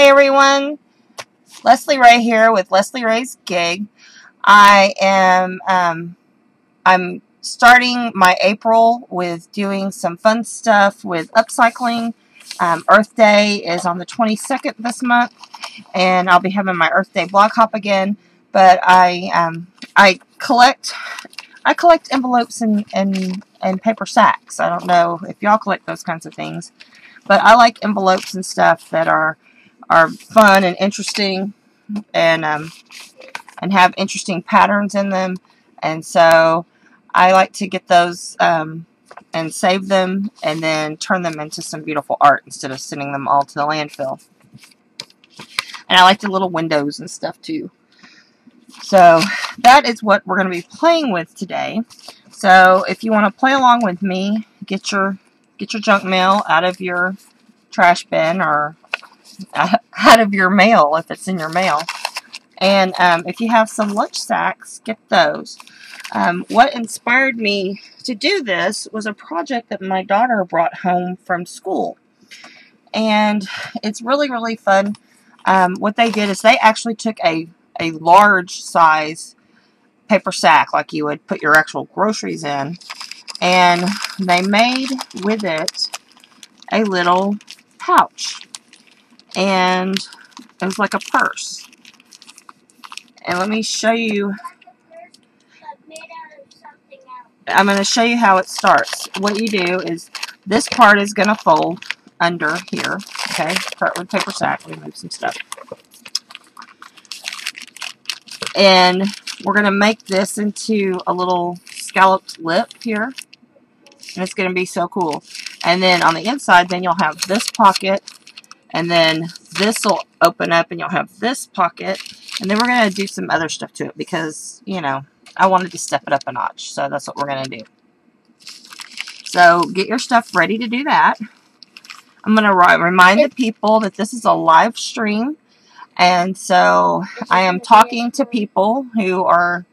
Hi everyone, Leslie Ray here with Leslie Ray's Gig. I'm starting my April with doing some fun stuff with upcycling. Earth Day is on the 22nd this month, and I'll be having my Earth Day blog hop again. But I collect envelopes and paper sacks. I don't know if y'all collect those kinds of things, but I like envelopes and stuff that are fun and interesting and have interesting patterns in them. And so I like to get those and save them and then turn them into some beautiful art instead of sending them all to the landfill. And I like the little windows and stuff too. So that is what we're going to be playing with today. So if you want to play along with me, get your junk mail out of your trash bin or out of your mail if it's in your mail. And if you have some lunch sacks, get those. What inspired me to do this was a project that my daughter brought home from school. And it's really, really fun. What they did is they actually took a large size paper sack, like you would put your actual groceries in, and they made with it a little pouch. And it was like a purse. And let me show you. I'm going to show you how it starts. What you do is this part is going to fold under here. Okay, start with paper sack. Remove some stuff. And we're going to make this into a little scalloped lip here. And it's going to be so cool. And then on the inside, then you'll have this pocket. And then this will open up and you'll have this pocket. And then we're going to do some other stuff to it because, you know, I wanted to step it up a notch. So that's what we're going to do. So get your stuff ready to do that. I'm going to remind the people that this is a live stream. And so I am talking to people who are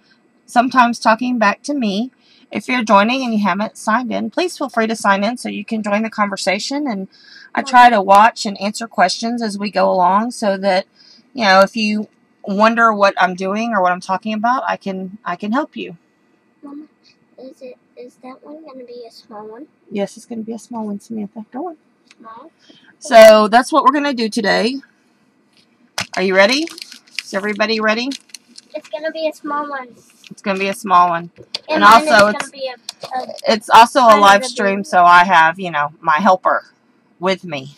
sometimes talking back to me. If you're joining and you haven't signed in, please feel free to sign in so you can join the conversation. And I try to watch and answer questions as we go along so that, you know, if you wonder what I'm doing or what I'm talking about, I can help you. Mama, is that one going to be a small one? Yes, it's going to be a small one, Samantha. Go on. Small? So that's what we're going to do today. Are you ready? Is everybody ready? It's going to be a small one. It's going to be a small one. And also it's also a live stream, so I have, you know, my helper with me.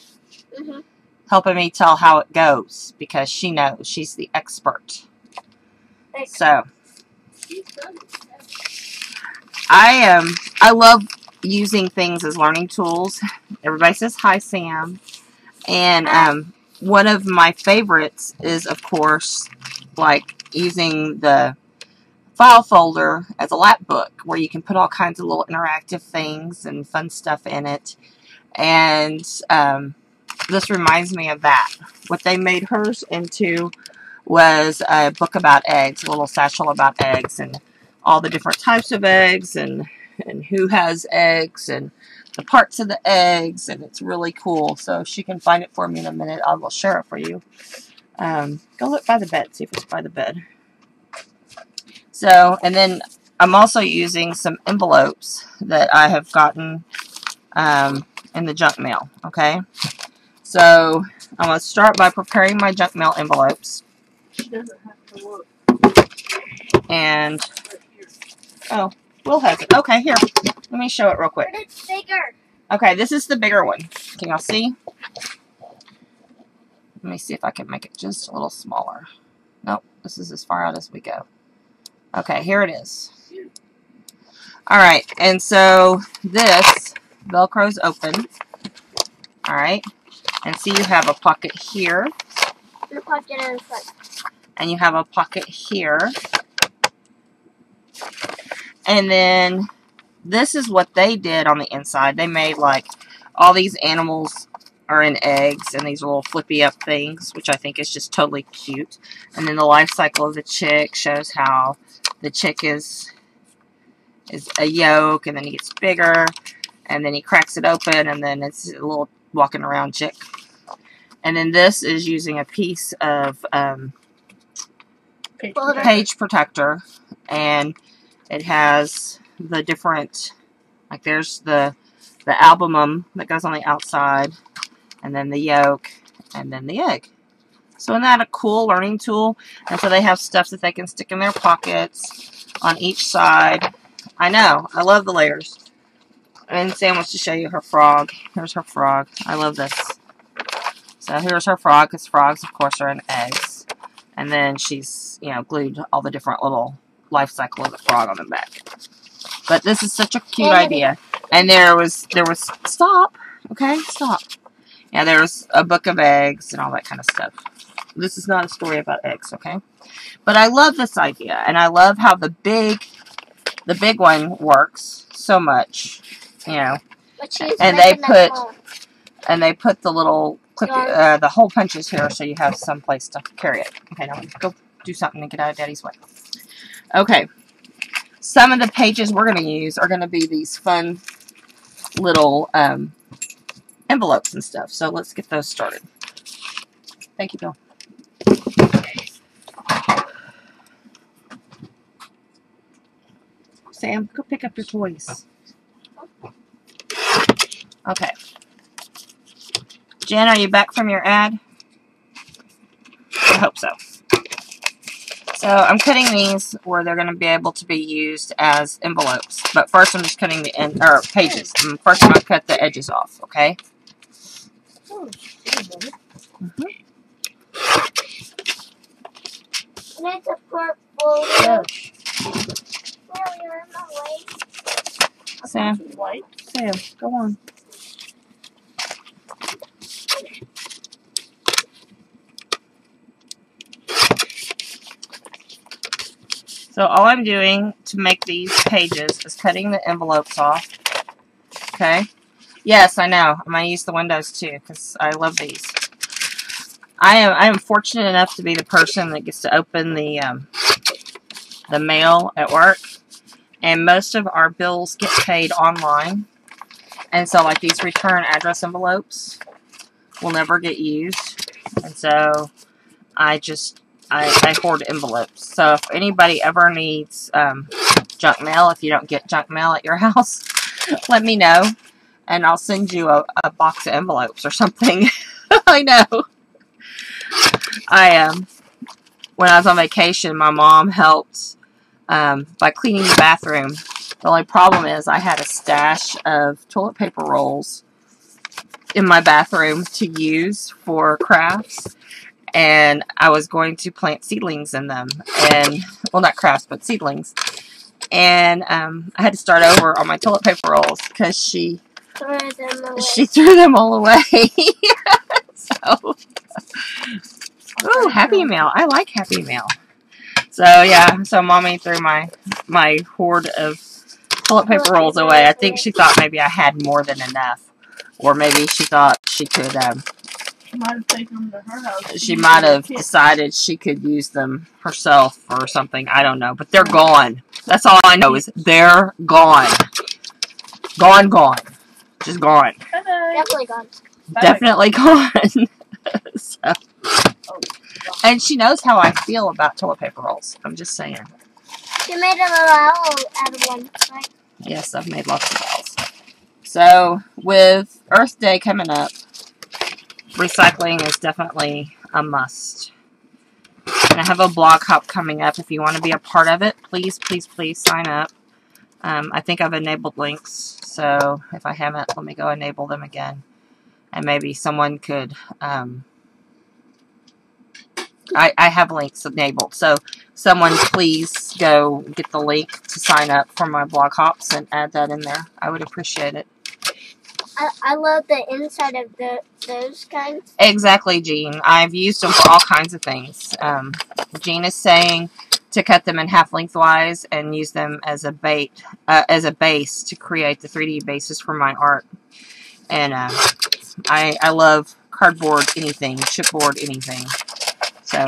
Helping me tell how it goes because she knows. She's the expert. So I love using things as learning tools. Everybody says hi, Sam. And one of my favorites is, of course, like using the file folder as a lap book where you can put all kinds of little interactive things and fun stuff in it. And this reminds me of that. What they made hers into was a book about eggs, a little satchel about eggs and all the different types of eggs and who has eggs and the parts of the eggs, and it's really cool. So if she can find it for me in a minute, I will share it for you. Go look by the bed, see if it's by the bed. So, and then I'm also using some envelopes that I have gotten in the junk mail, okay? So, I'm going to start by preparing my junk mail envelopes. She doesn't have to look. And, oh, Will has it. Okay, here. Let me show it real quick. But it's bigger. Okay, this is the bigger one. Can y'all see? Let me see if I can make it just a little smaller. Nope, this is as far out as we go. Okay, here it is. Alright, and so this Velcro's open. Alright, and see you have a pocket here. And a pocket in front. And you have a pocket here. And then this is what they did on the inside. They made like all these animals are in eggs and these little flippy up things, which I think is just totally cute. And then the life cycle of the chick shows how the chick is a yolk, and then he gets bigger, and then he cracks it open, and then it's a little walking around chick. And then this is using a piece of page protector, and it has the different, like there's the albumum that goes on the outside, and then the yolk, and then the egg. So isn't that a cool learning tool? And so they have stuff that they can stick in their pockets on each side. I know. I love the layers. And Sam wants to show you her frog. Here's her frog. I love this. So here's her frog, because frogs, of course, are in eggs. And then she's, you know, glued all the different little life cycle of the frog on the back. But this is such a cute idea. And there was, stop. Okay, stop. Yeah, there's a book of eggs and all that kind of stuff. This is not a story about eggs, okay? But I love this idea, and I love how the big one works so much, you know. And they put the little clip, the hole punches here, so you have some place to carry it. Okay, now go do something and get out of Daddy's way. Okay, some of the pages we're going to use are going to be these fun little envelopes and stuff. So let's get those started. Thank you, Bill. Sam, go pick up your toys. Okay. Jen, are you back from your ad? I hope so. So I'm cutting these where they're going to be able to be used as envelopes. But first I'm just cutting the pages. First I'm going to cut the edges off, okay? Mm-hmm. It's a purple. You're in my way. Sam, go on. So all I'm doing to make these pages is cutting the envelopes off. Okay? Yes, I know. I'm going to use the windows too, because I love these. I am fortunate enough to be the person that gets to open the mail at work. And most of our bills get paid online. And so, like, these return address envelopes will never get used. And so, I hoard envelopes. So, if anybody ever needs junk mail, if you don't get junk mail at your house, let me know. And I'll send you a box of envelopes or something. I know. When I was on vacation, my mom helped by cleaning the bathroom. The only problem is I had a stash of toilet paper rolls in my bathroom to use for crafts, and I was going to plant seedlings in them, and well, not crafts, but seedlings. And I had to start over on my toilet paper rolls because she threw them all away. So, ooh, Happy Mail. I like Happy Mail. So yeah, so Mommy threw my hoard of toilet paper rolls away. I think she thought maybe I had more than enough, or maybe she thought she could. She might have taken them to her house. She might have decided she could use them herself or something. I don't know, but they're gone. That's all I know is they're gone. Gone. Just gone. Definitely gone. Definitely gone. So. And she knows how I feel about toilet paper rolls. I'm just saying. You made a little owl out of one, right? Yes, I've made lots of owls. So, with Earth Day coming up, recycling is definitely a must. And I have a blog hop coming up. If you want to be a part of it, please sign up. I think I've enabled links. So, if I haven't, let me go enable them again. And maybe someone could... I have links enabled, so someone please go get the link to sign up for my blog hops and add that in there. I would appreciate it. I love the inside of those kinds. Exactly, Jean. I've used them for all kinds of things. Jean is saying to cut them in half lengthwise and use them as a base to create the 3D basis for my art. And I love cardboard anything, chipboard anything. So,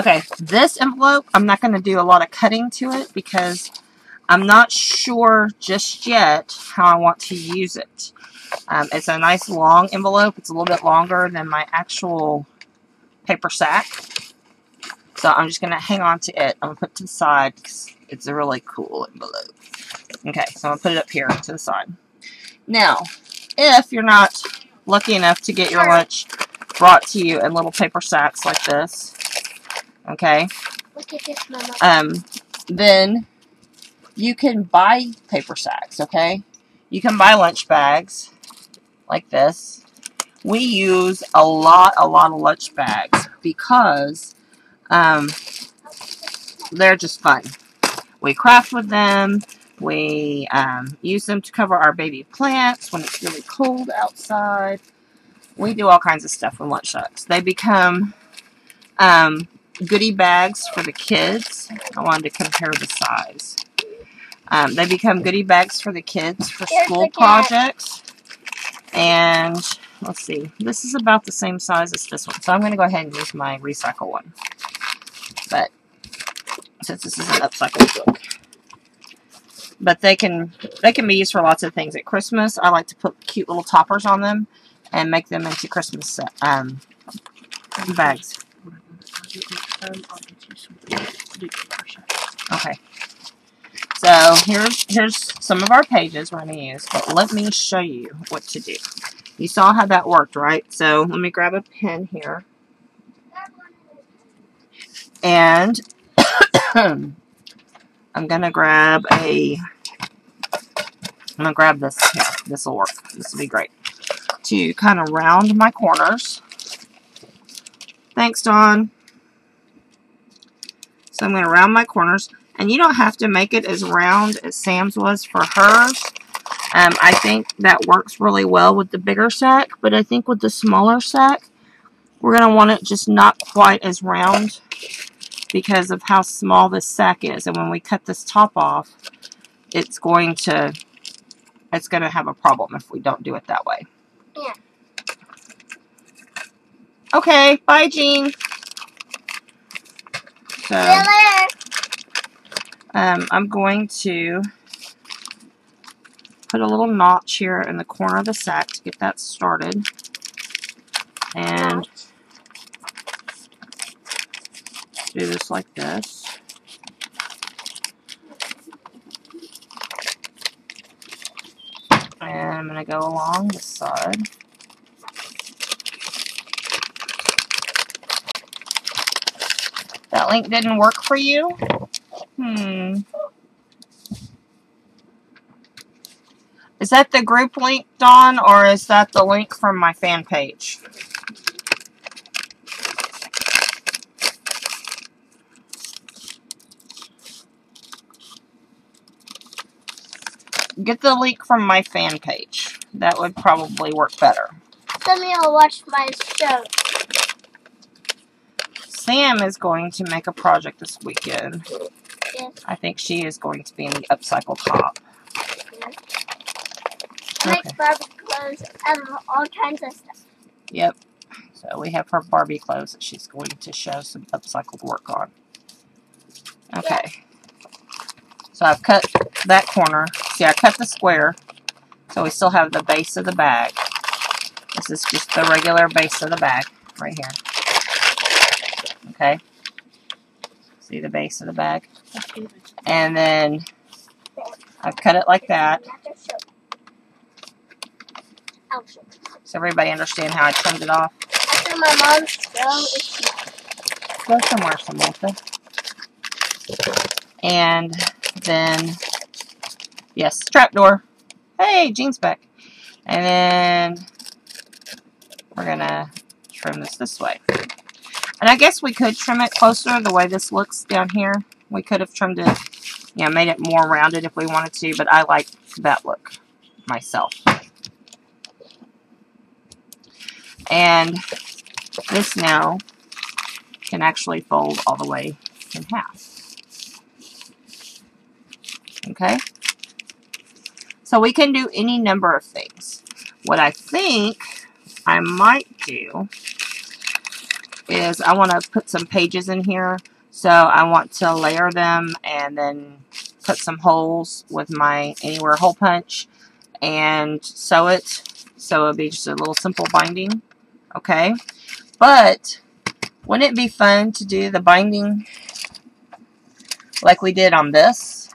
okay, this envelope, I'm not going to do a lot of cutting to it because I'm not sure just yet how I want to use it. It's a nice long envelope. It's a little bit longer than my actual paper sack. So I'm just going to hang on to it. I'm going to put it to the side because it's a really cool envelope. Okay, so I'm going to put it up here to the side. Now, if you're not lucky enough to get your lunch brought to you in little paper sacks like this, okay, Look at this, Mama. then you can buy paper sacks, okay? You can buy lunch bags like this. We use a lot of lunch bags because they're just fun. We craft with them. We use them to cover our baby plants when it's really cold outside. We do all kinds of stuff with lunch sacks. They become goodie bags for the kids. I wanted to compare the size. They become goodie bags for the kids for school projects. And let's see, this is about the same size as this one. So I'm going to go ahead and use my recycle one. But since this is an upcycled book. But they can be used for lots of things. At Christmas, I like to put cute little toppers on them and make them into Christmas bags. Okay. So here's some of our pages we're going to use. But let me show you what to do. You saw how that worked, right? So let me grab a pen here. And I'm going to grab this. Yeah, this will work. This will be great. To kind of round my corners. Thanks, Dawn. So I'm going to round my corners. And you don't have to make it as round as Sam's was for hers. I think that works really well with the bigger sack. But I think with the smaller sack, we're going to want it just not quite as round because of how small this sack is. And when we cut this top off, it's going to have a problem if we don't do it that way. Yeah. Okay, bye, Jean. So, I'm going to put a little notch here in the corner of the sack to get that started. And do this like this. And I'm going to go along this side. That link didn't work for you? Is that the group link, Dawn, or is that the link from my fan page? Get the link from my fan page. That would probably work better. Let me watch my show. Sam is going to make a project this weekend. Yes. I think she is going to be in the upcycled top. Yes. She makes Barbie clothes out of all kinds of stuff. Yep. So we have her Barbie clothes that she's going to show some upcycled work on. Okay. Yeah. So I've cut that corner. See, I cut the square. So we still have the base of the bag. This is just the regular base of the bag right here. Okay. See the base of the bag? And then I've cut it like that. So everybody understand how I trimmed it off? After my mom's show is Go somewhere, Samantha. And then, yes, trapdoor. Hey, Jean's back. And then we're going to trim this way. And I guess we could trim it closer the way this looks down here. We could have trimmed it, you know, made it more rounded if we wanted to, but I like that look myself. And this now can actually fold all the way in half. Okay? So we can do any number of things. What I think I might do is I want to put some pages in here. So I want to layer them and then put some holes with my Anywhere hole punch and sew it So it'll be just a little simple binding. Okay. But wouldn't it be fun to do the binding like we did on this?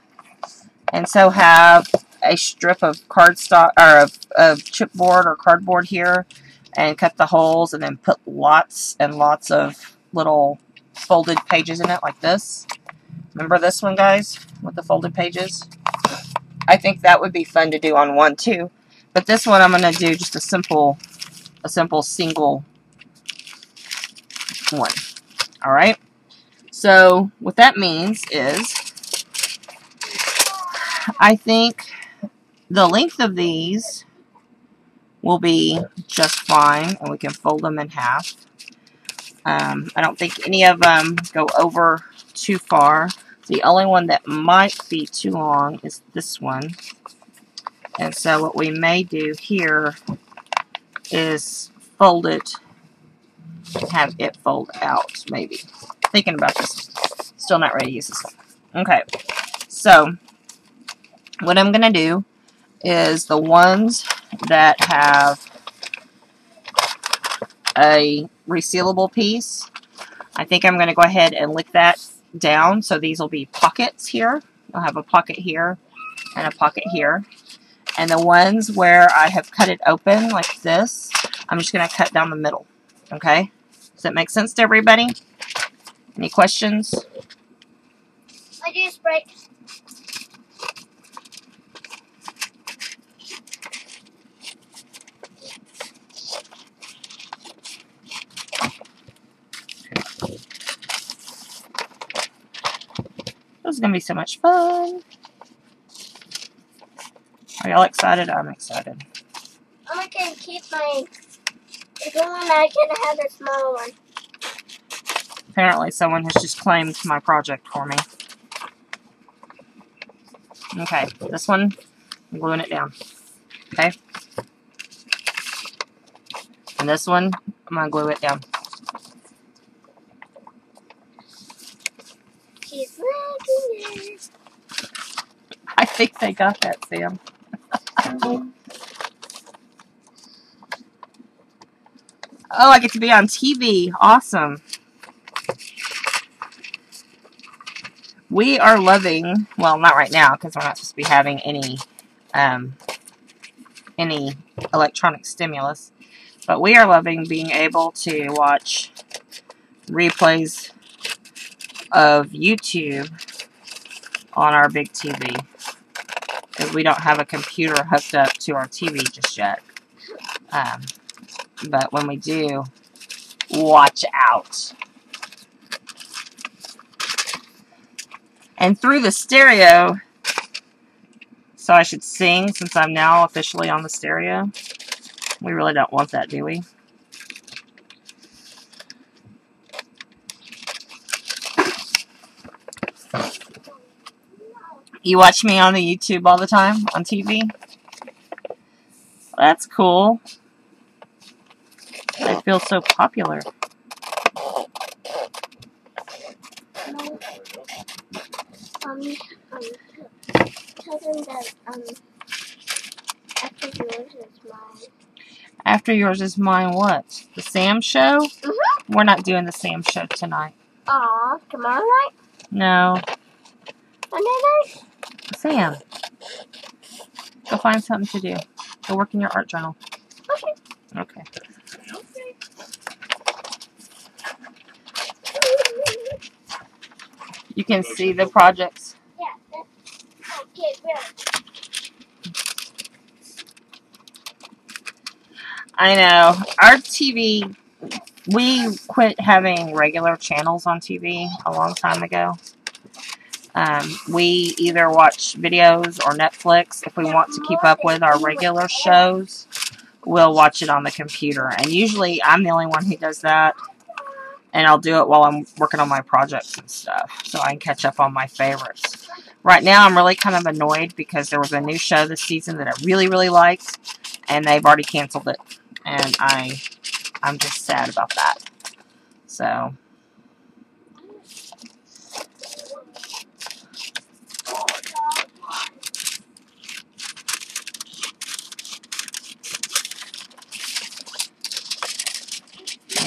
And so have a strip of cardstock or of chipboard or cardboard here and cut the holes and then put lots and lots of little folded pages in it like this. Remember this one, guys, with the folded pages? I think that would be fun to do on one too. But this one I'm going to do just a simple single one. All right. So what that means is I think the length of these will be just fine, and we can fold them in half. I don't think any of them go over too far. The only one that might be too long is this one. And so what we may do here is fold it and have it fold out, maybe. Thinking about this. Still not ready to use this one. Okay. So what I'm going to do is the ones that have a resealable piece, I think I'm going to go ahead and lick that down. So these will be pockets here. I'll have a pocket here and a pocket here. And the ones where I have cut it open like this, I'm just going to cut down the middle. Okay? Does that make sense to everybody? Any questions? I do spray. This is going to be so much fun. Are y'all excited? I'm excited. I'm going to keep my bigger one. I can have the smaller one. Apparently someone has just claimed my project for me. Okay, this one, I'm gluing it down. Okay? And this one, I'm going to glue it down. She's liking it. I think they got that, Sam. Oh, I get to be on TV. Awesome. We are loving, well, not right now because we're not supposed to be having any electronic stimulus, but we are loving being able to watch replays of YouTube on our big TV because we don't have a computer hooked up to our TV just yet. But when we do, watch out. And through the stereo, so I should sing since I'm now officially on the stereo. We really don't want that, do we? You watch me on the YouTube all the time, on TV? That's cool. I feel so popular. Tell them that after yours is mine. After yours is mine, what? The Sam show? Mm-hmm. We're not doing the Sam show tonight. Aw, tomorrow night? No. Monday night? Sam, go find something to do. Go work in your art journal. Okay. Okay. You can see the projects. Yeah, that's okay, really. I know. Our TV, we quit having regular channels on TV a long time ago. We either watch videos or Netflix. If we want to keep up with our regular shows, we'll watch it on the computer. And usually I'm the only one who does that. And I'll do it while I'm working on my projects and stuff, so I can catch up on my favorites. Right now, I'm really kind of annoyed because there was a new show this season that I really, really liked, and they've already canceled it. And I'm just sad about that. So,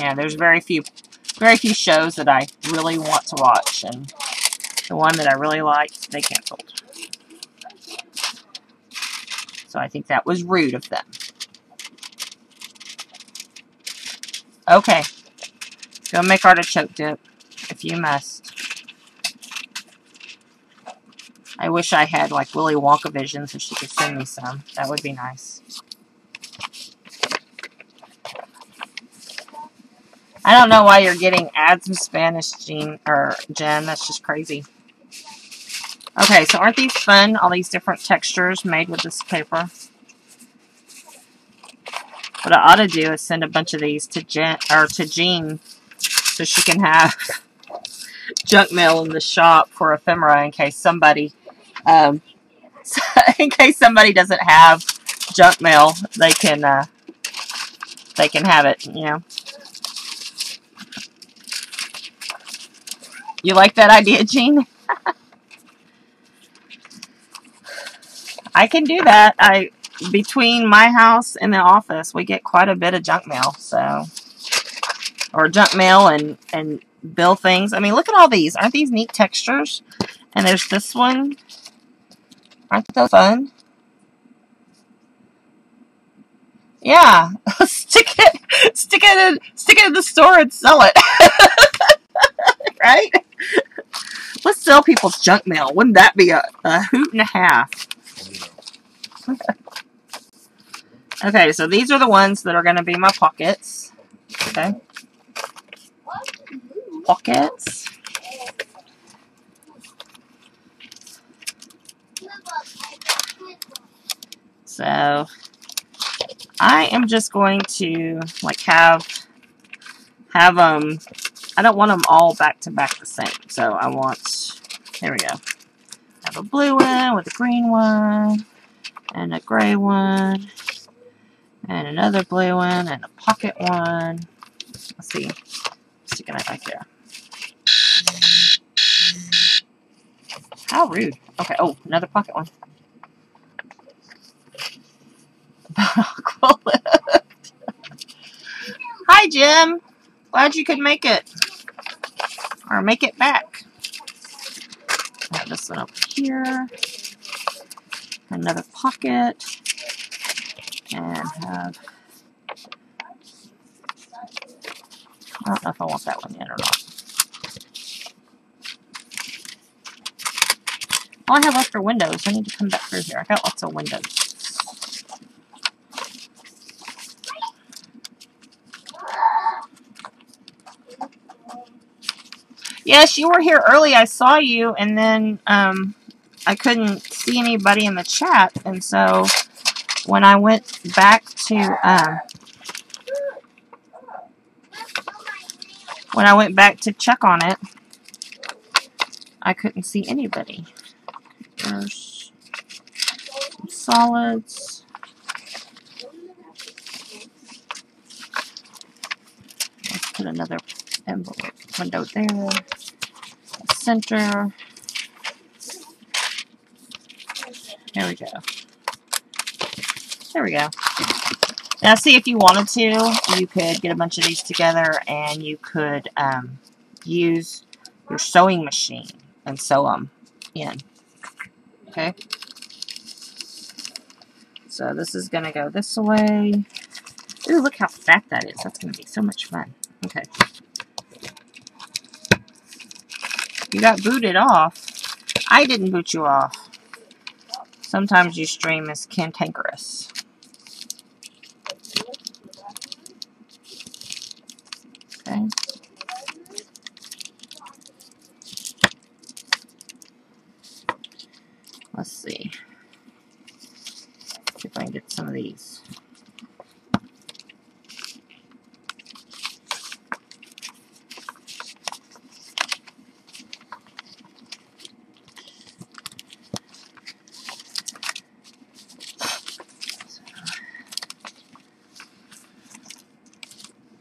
Yeah, there's very few shows that I really want to watch, and the one that I really liked, they canceled. So I think that was rude of them. Okay. Go make artichoke dip, if you must. I wish I had, like, Willy Wonka vision so she could send me some. That would be nice. I don't know why you're getting ads in Spanish, Jen. That's just crazy. Okay, so aren't these fun? All these different textures made with this paper. What I ought to do is send a bunch of these to Jean so she can have junk mail in the shop for ephemera in case somebody doesn't have junk mail. They can have it. You know. You like that idea, Jean? I can do that. Between my house and the office, we get quite a bit of junk mail. Or junk mail and bill things. I mean, look at all these. Aren't these neat textures? And there's this one. Aren't those fun? Yeah. stick it in the store and sell it. Right? Let's sell people's junk mail. Wouldn't that be a hoot and a half? Okay, so these are the ones that are going to be my pockets. Okay. Pockets. So I am just going to like have them. I don't want them all back to back the same. So I want, there we go. I have a blue one with a green one and a gray one and another blue one and a pocket one. Let's see. Sticking it right there. How rude. Okay. Oh, another pocket one. Hi, Jim. Glad you could make it. Or make it back. Have this one over here. Another pocket. And have... I don't know if I want that one yet or not. All I have left are windows. I need to come back through here. I got lots of windows. Yes, you were here early. I saw you, and then I couldn't see anybody in the chat, and so when I went back to check on it, I couldn't see anybody. There's some solids. Let's put another envelope window there. Center. There we go. There we go. Now, see, if you wanted to, you could get a bunch of these together and you could use your sewing machine and sew them in. Okay? So this is going to go this way. Ooh, look how fat that is. That's going to be so much fun. Okay. You got booted off. I didn't boot you off. Sometimes your stream is cantankerous. Okay. Let's see. See if I can get some of these.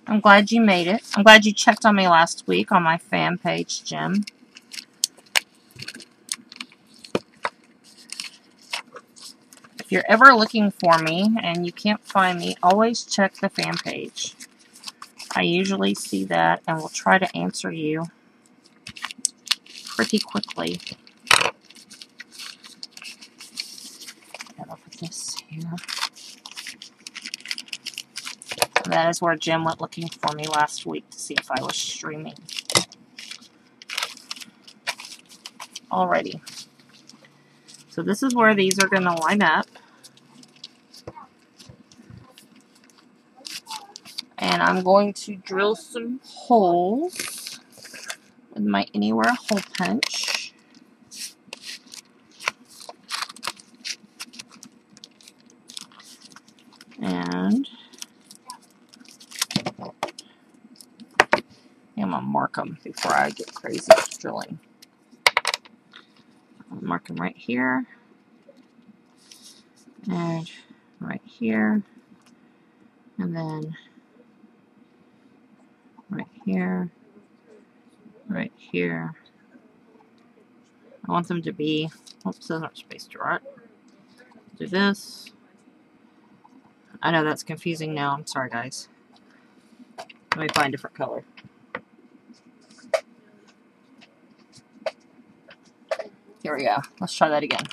I'm glad you made it. I'm glad you checked on me last week on my fan page, Jim. If you're ever looking for me and you can't find me, always check the fan page. I usually see that and will try to answer you pretty quickly. And I'll put this here. And that is where Jim went looking for me last week to see if I was streaming. Alrighty. So this is where these are going to line up. And I'm going to drill some holes with my Anywhere hole punch. And I'm going to mark them before I get crazy with drilling. I'll mark them right here. And right here. And then right here. Right here. I want them to be, oops, those aren't spaced right. Do this. I know that's confusing now. I'm sorry, guys. Let me find a different color. Here we go. Let's try that again.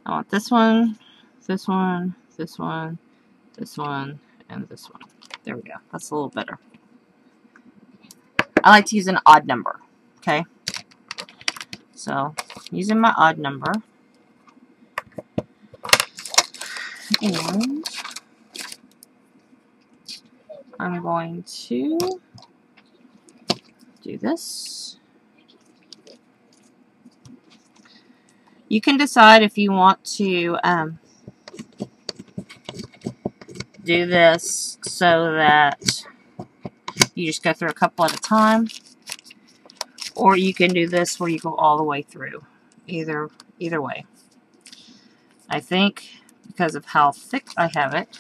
I want this one, this one, this one, this one, and this one. There we go. That's a little better. I like to use an odd number. Okay. So, using my odd number. And I'm going to do this. You can decide if you want to do this so that you just go through a couple at a time, or you can do this where you go all the way through. Either way. I think because of how thick I have it,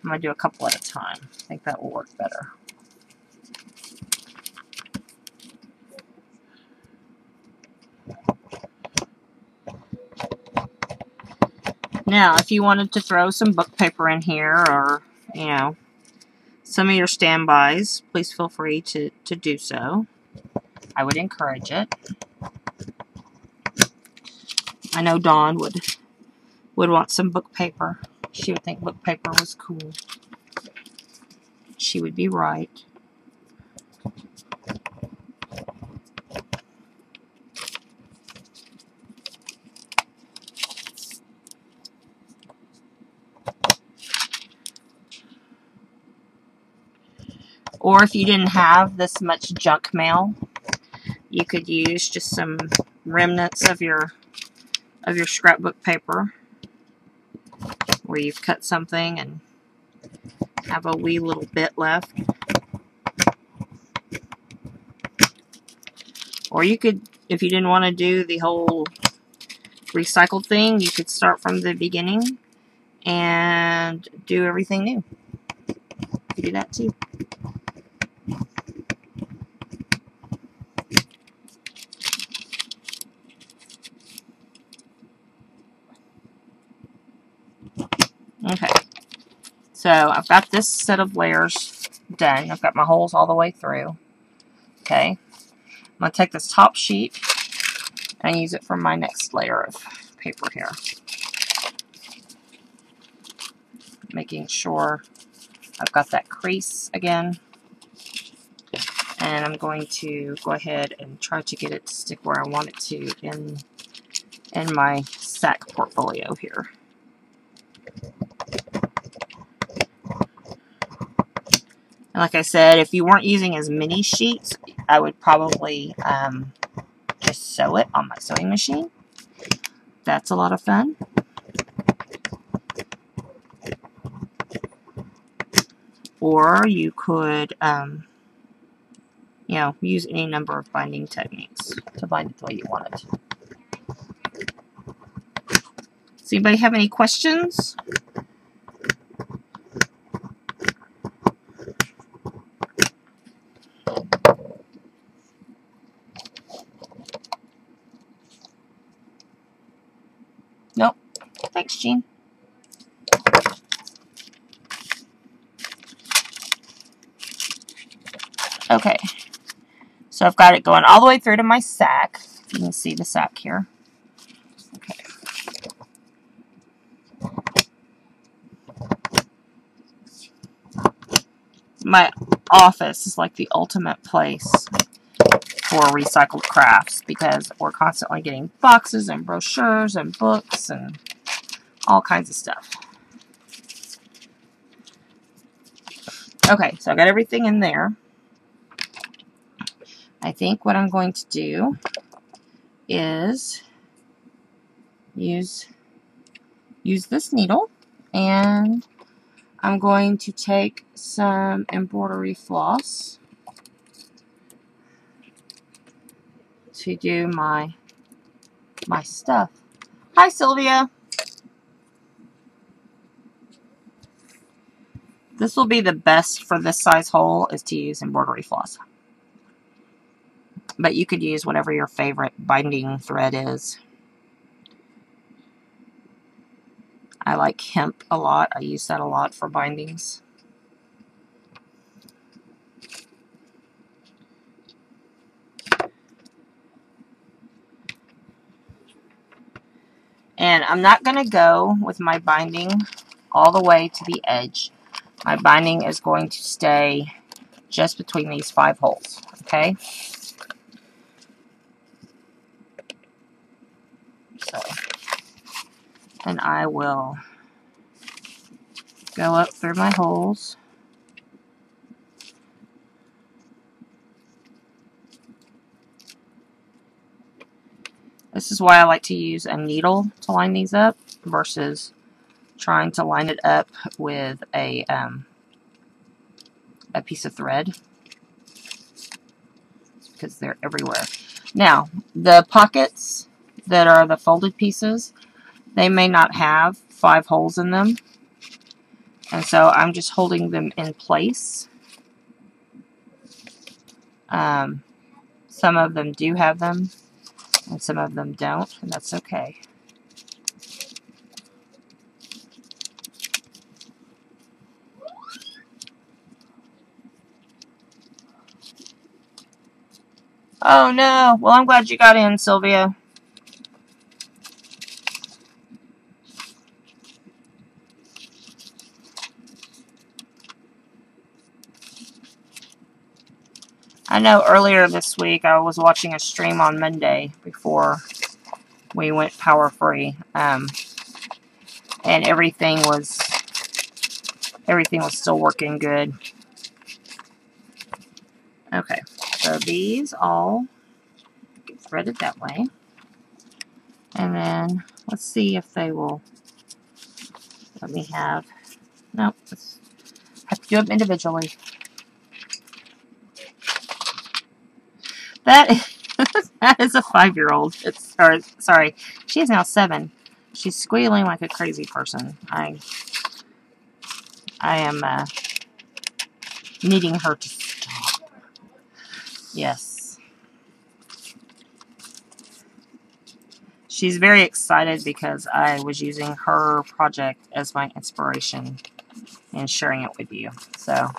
I'm going to do a couple at a time. I think that will work better. Now, if you wanted to throw some book paper in here, or, you know, some of your standbys, please feel free to do so. I would encourage it. I know Dawn would want some book paper. She would think book paper was cool. She would be right. Or if you didn't have this much junk mail, you could use just some remnants of your scrapbook paper where you've cut something and have a wee little bit left. Or you could, if you didn't want to do the whole recycled thing, you could start from the beginning and do everything new. You could do that too. Okay, so I've got this set of layers done. I've got my holes all the way through. Okay, I'm going to take this top sheet and use it for my next layer of paper here. Making sure I've got that crease again. And I'm going to go ahead and try to get it to stick where I want it to in my sack portfolio here. And like I said, if you weren't using as many sheets, I would probably just sew it on my sewing machine. That's a lot of fun. Or you could, you know, use any number of binding techniques to bind it the way you want it. Does anybody have any questions? Nope. Thanks, Jean. Okay, so I've got it going all the way through to my sack. You can see the sack here. Okay. My office is like the ultimate place for recycled crafts because we're constantly getting boxes and brochures and books and all kinds of stuff. Okay, so I got everything in there. I think what I'm going to do is use this needle, and I'm going to take some embroidery floss to do my stuff. Hi, Sylvia. This will be the best for this size hole, is to use embroidery floss. But you could use whatever your favorite binding thread is. I like hemp a lot. I use that a lot for bindings. And I'm not going to go with my binding all the way to the edge. My binding is going to stay just between these 5 holes, okay? So, and I will go up through my holes. This is why I like to use a needle to line these up versus trying to line it up with a piece of thread, because they're everywhere. Now, the pockets that are the folded pieces, they may not have 5 holes in them, and so I'm just holding them in place. Some of them do have them, and some of them don't, and that's okay. Oh no! Well, I'm glad you got in, Sylvia. I know earlier this week I was watching a stream on Monday before we went power free, and everything was still working good. Okay, so these all get threaded that way, and then let's see if they will let me have. Nope, let's have to do them individually. That is a 5-year-old. Sorry, she is now 7. She's squealing like a crazy person. I am needing her to stop. Yes. She's very excited because I was using her project as my inspiration and sharing it with you. So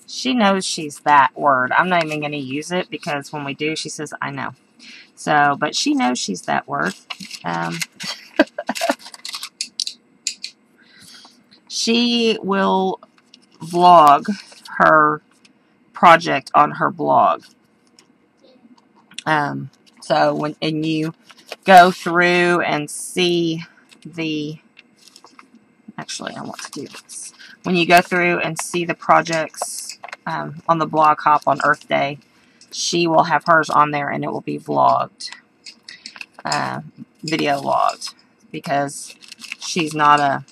she knows she's that word. I'm not even going to use it because when we do, she says, I know. So, but she knows she's that word. She will vlog her project on her blog. So when you go through and see the, actually I want to do this. When you go through and see the projects on the blog hop on Earth Day, she will have hers on there and it will be vlogged, video logged, because she's not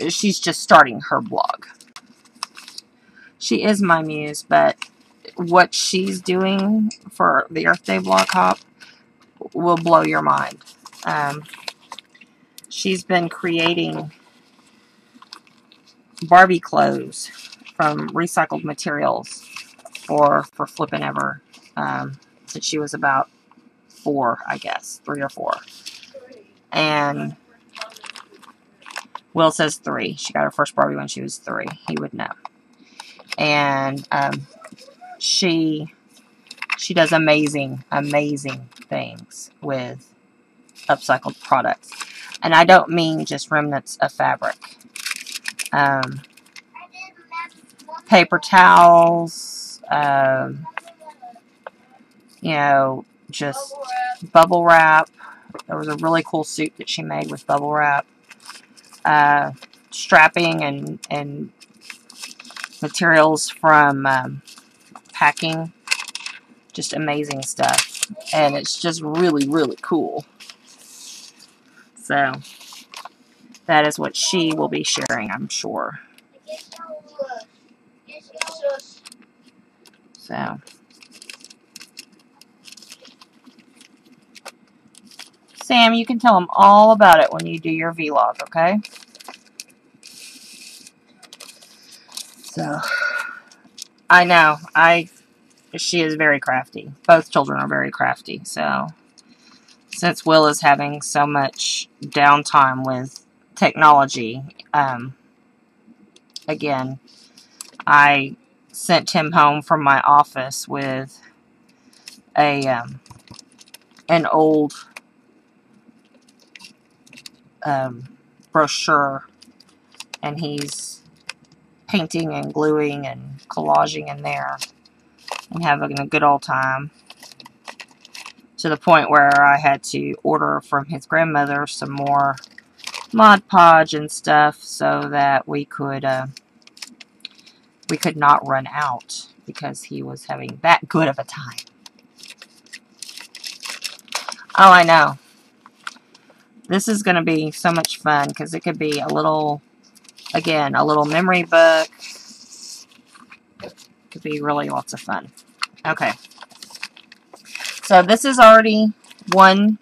she's just starting her blog. She is my muse, but what she's doing for the Earth Day blog hop will blow your mind. She's been creating Barbie clothes from recycled materials for flipping ever, since she was about 4, I guess, 3 or 4. And Will says 3. She got her first Barbie when she was 3. He would know. and she does amazing things with upcycled products. And I don't mean just remnants of fabric. Paper towels, you know, just bubble wrap. There was a really cool suit that she made with bubble wrap. Strapping and materials from packing. Just amazing stuff. And it's just really, really cool. So, that is what she will be sharing, I'm sure. So, Sam, you can tell them all about it when you do your vlog, okay? So, I know, she is very crafty. Both children are very crafty, so since Will is having so much downtime with technology, again, I sent him home from my office with an old brochure, and he's painting and gluing and collaging in there and having a good old time, to the point where I had to order from his grandmother some more Mod Podge and stuff so that we could not run out, because he was having that good of a time. Oh, I know. This is going to be so much fun, because it could be a little, again, a little memory book. It could be really lots of fun. Okay. So this is already one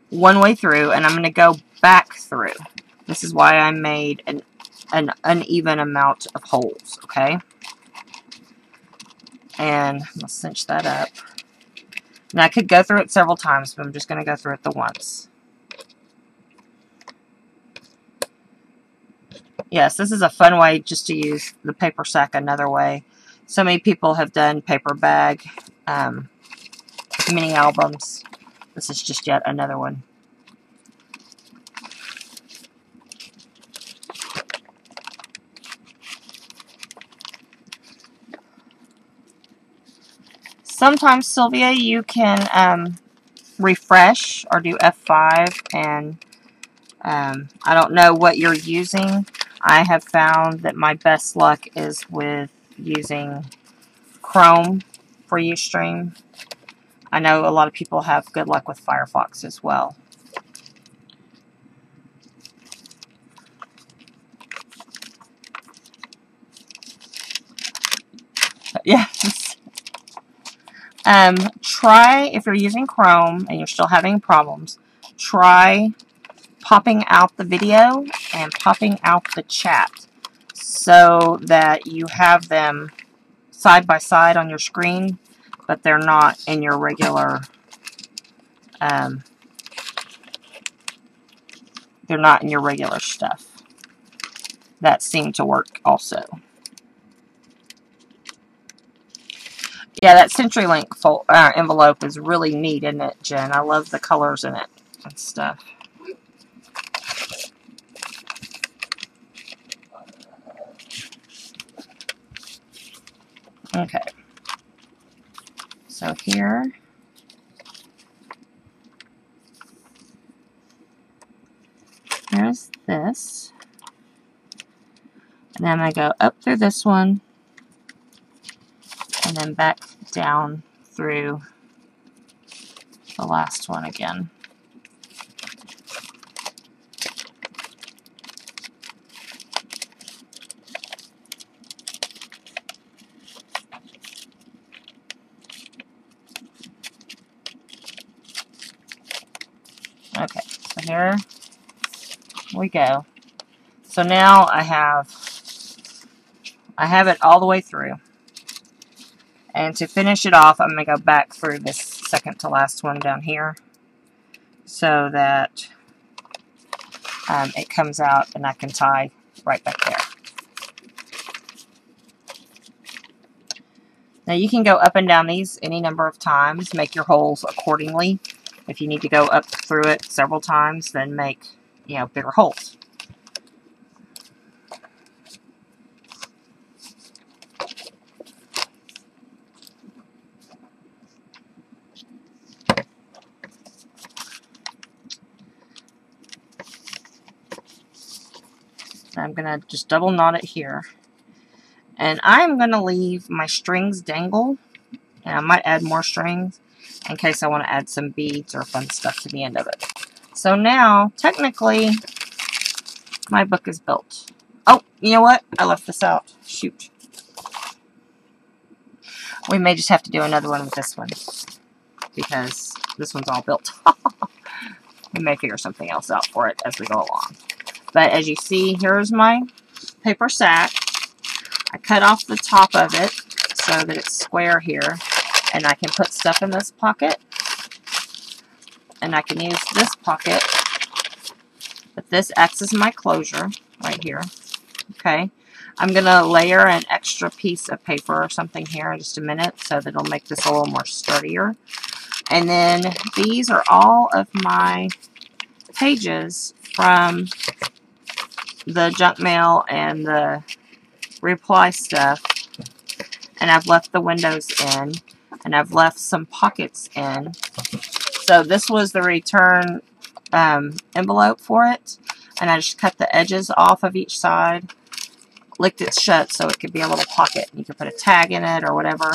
way through, and I'm going to go back through. This is why I made an uneven amount of holes, okay? And I'll cinch that up. Now, I could go through it several times, but I'm just going to go through it the once. Yes, this is a fun way just to use the paper sack another way. So many people have done paper bag mini albums. This is just yet another one. Sometimes, Sylvia, you can refresh or do F5, and I don't know what you're using. I have found that my best luck is with using Chrome for Ustream. I know a lot of people have good luck with Firefox as well. Yes. Try, if you're using Chrome and you're still having problems, try popping out the video and popping out the chat so that you have them side by side on your screen, but they're not in your regular stuff. That seemed to work also. Yeah, that CenturyLink envelope is really neat, isn't it, Jen? I love the colors in it and stuff. Okay. So here's this. And then I'm going to go up through this one, and then back down through the last one again. Okay, so here we go. So now I have it all the way through. And to finish it off, I'm going to go back through this second to last one down here, so that it comes out and I can tie right back there. Now you can go up and down these any number of times, make your holes accordingly. If you need to go up through it several times, then make, you know, bigger holes. I'm going to just double knot it here. And I'm going to leave my strings dangle. And I might add more strings in case I want to add some beads or fun stuff to the end of it. So now, technically, my book is built. Oh, you know what? I left this out. Shoot. We may just have to do another one with this one, because this one's all built. We may figure something else out for it as we go along. But as you see, here's my paper sack. I cut off the top of it so that it's square here. And I can put stuff in this pocket. And I can use this pocket. But this acts as my closure right here. Okay. I'm going to layer an extra piece of paper or something here in just a minute so that it'll make this a little more sturdier. And then these are all of my pages from the junk mail and the reply stuff. And I've left the windows in. And I've left some pockets in. So this was the return envelope for it. And I just cut the edges off of each side. Licked it shut so it could be a little pocket. You could put a tag in it or whatever.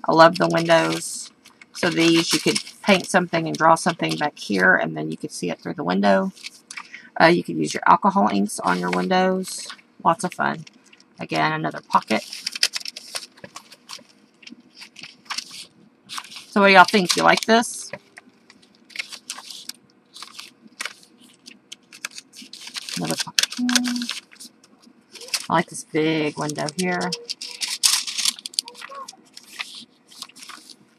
I love the windows. So these, you could paint something and draw something back here, and then you could see it through the window. You could use your alcohol inks on your windows. Lots of fun. Again, another pocket. So what do y'all think? You like this? Another pocket here. I like this big window here.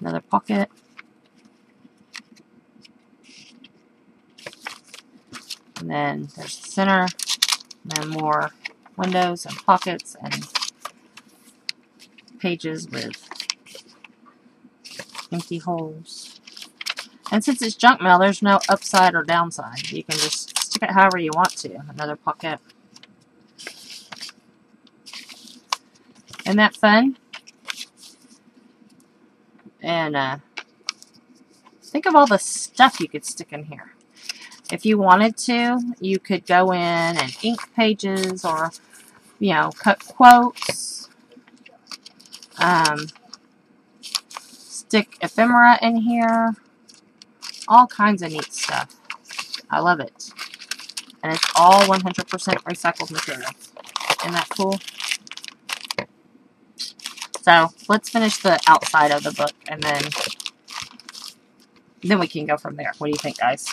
Another pocket. And then there's the center. And then more windows and pockets and pages with empty holes. And since it's junk mail, there's no upside or downside. You can just stick it however you want to. Another pocket. Isn't that fun? And think of all the stuff you could stick in here. If you wanted to, you could go in and ink pages or, you know, cut quotes. Stick ephemera in here. All kinds of neat stuff. I love it. And it's all 100% recycled material. Isn't that cool? So, let's finish the outside of the book, and then we can go from there. What do you think, guys?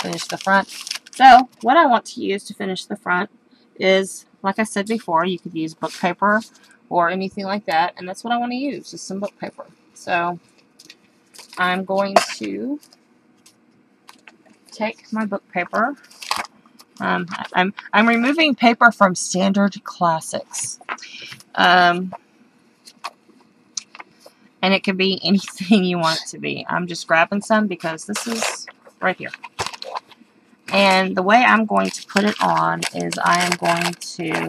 Finish the front. So, what I want to use to finish the front is, like I said before, you could use book paper or anything like that, and that's what I want to use, just some book paper. So, I'm going to take my book paper. I'm removing paper from Standard Classics. And it could be anything you want it to be. I'm just grabbing some because this is right here. And the way I'm going to put it on is I am going to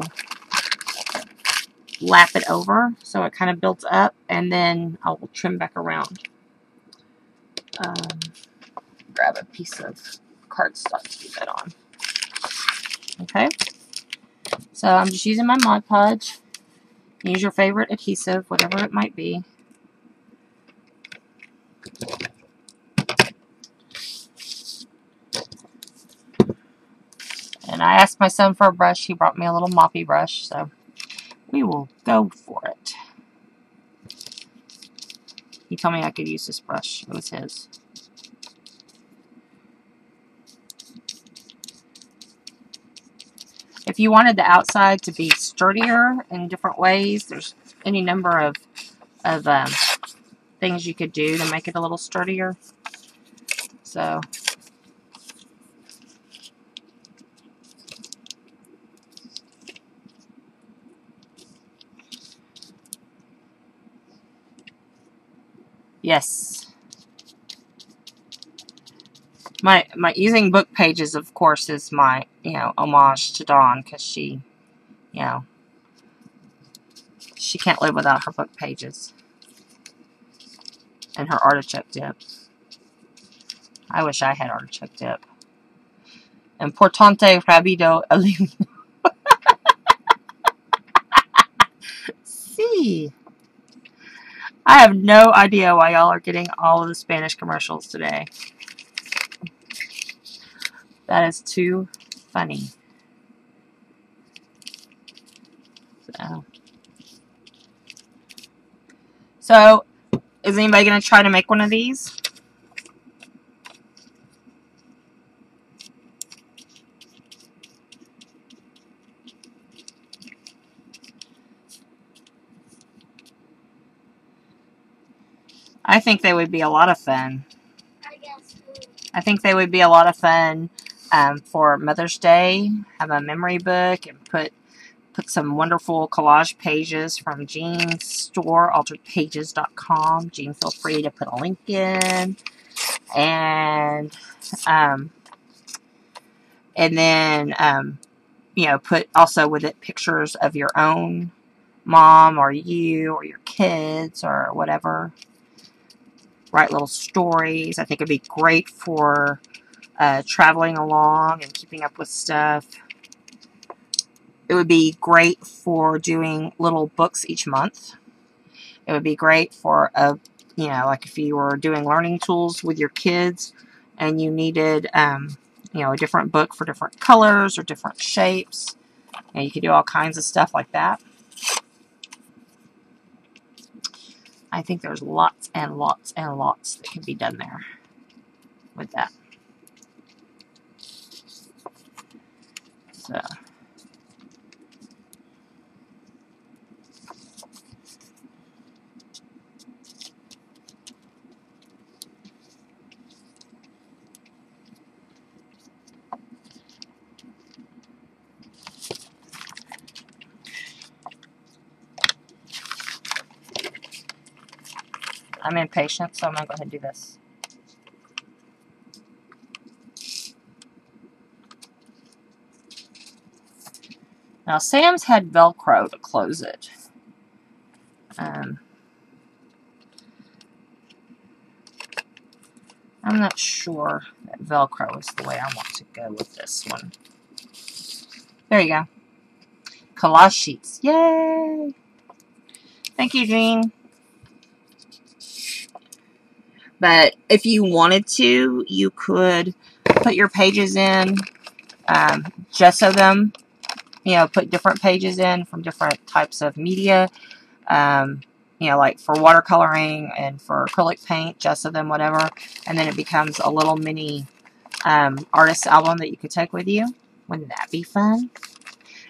lap it over so it kind of builds up, and then I will trim back around. Grab a piece of cardstock to do that on. Okay. So I'm just using my Mod Podge. Use your favorite adhesive, whatever it might be. And I asked my son for a brush. He brought me a little moppy brush, so we will go for it. He told me I could use this brush. It was his. If you wanted the outside to be sturdier in different ways, there's any number of things you could do to make it a little sturdier. So, Yes. My using book pages, of course, is my, homage to Dawn, because she, she can't live without her book pages. And her artichoke dip. I wish I had artichoke dip. Importante rapido elimino. See. I have no idea why y'all are getting all of the Spanish commercials today. That is too funny. So is anybody going to try to make one of these? I think they would be a lot of fun. I think they would be a lot of fun for Mother's Day. Have a memory book and put some wonderful collage pages from Jean's store, alteredpages.com. Jean, feel free to put a link in. And then, put also with it pictures of your own mom or you or your kids or whatever. Write little stories. I think it'd be great for traveling along and keeping up with stuff. It would be great for doing little books each month. It would be great for like if you were doing learning tools with your kids and you needed, a different book for different colors or different shapes. You could do all kinds of stuff like that. I think there's lots and lots and lots that can be done there with that. So. I'm impatient, so I'm going to go ahead and do this. Now, Sam's had Velcro to close it. I'm not sure that Velcro is the way I want to go with this one. There you go. Collage sheets. Yay! Thank you, Jean. But if you wanted to, you could put your pages in, gesso them, put different pages in from different types of media, like for watercoloring and for acrylic paint, gesso them, whatever, and then it becomes a little mini artist album that you could take with you. Wouldn't that be fun?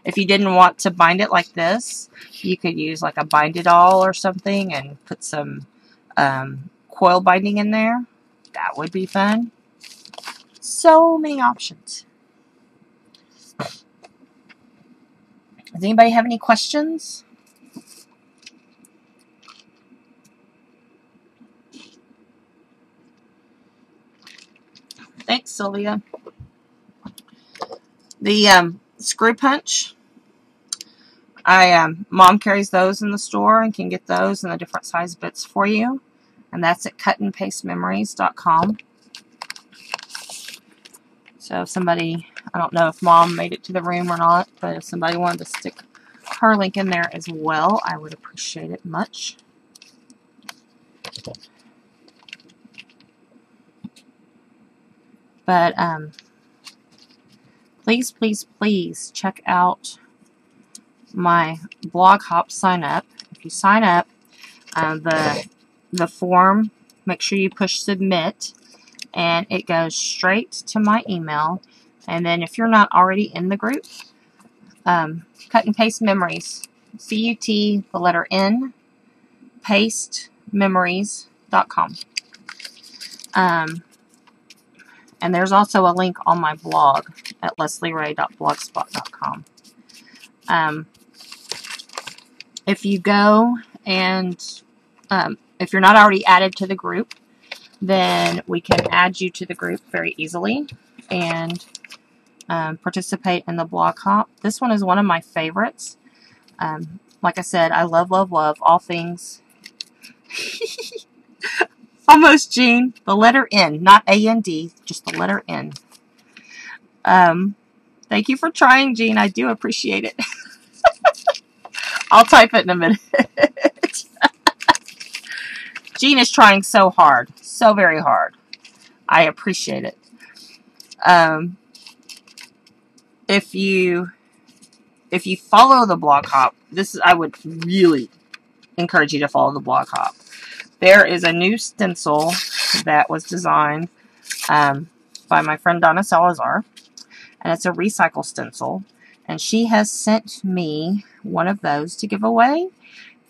If you didn't want to bind it like this, you could use like a bind-it-all or something and put some coil binding in there. That would be fun. So many options. Does anybody have any questions? Thanks, Sylvia. The screw punch, Mom carries those in the store and can get those in the different size bits for you. And that's at cutandpastememories.com. So if somebody, I don't know if Mom made it to the room or not, but if somebody wanted to stick her link in there as well, I would appreciate it much. But please, please, please check out my blog hop sign up. If you sign up, the form, make sure you push submit, and it goes straight to my email. And then if you're not already in the group, Cut and Paste Memories, C-U-T, the letter N, pastememories.com. And there's also a link on my blog at leslierahye.blogspot.com. If you go and if you're not already added to the group, then we can add you to the group very easily and participate in the blog hop. This one is one of my favorites. Like I said, I love, love, love all things. Almost, Jean. The letter N, not A-N-D, just the letter N. Thank you for trying, Jean. I do appreciate it. I'll type it in a minute. Jean is trying so hard. So very hard. I appreciate it. If you follow the blog hop, I would really encourage you to follow the blog hop. There is a new stencil that was designed by my friend Donna Salazar, and it's a recycle stencil, and she has sent me one of those to give away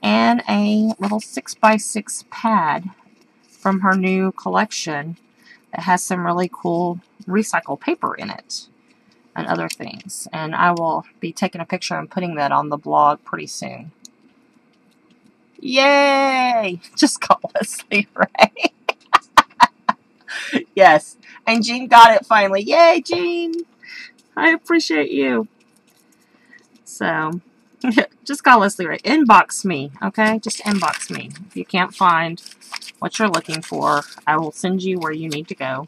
and a little 6x6 pad from her new collection that has some really cool recycled paper in it and other things. And I will be taking a picture and putting that on the blog pretty soon. Yay! Just call Leslie Ray. Yes. And Jean got it finally. Yay, Jean! I appreciate you. So, just call Leslie Ray. Inbox me, okay? Just inbox me. If you can't find what you're looking for, I will send you where you need to go.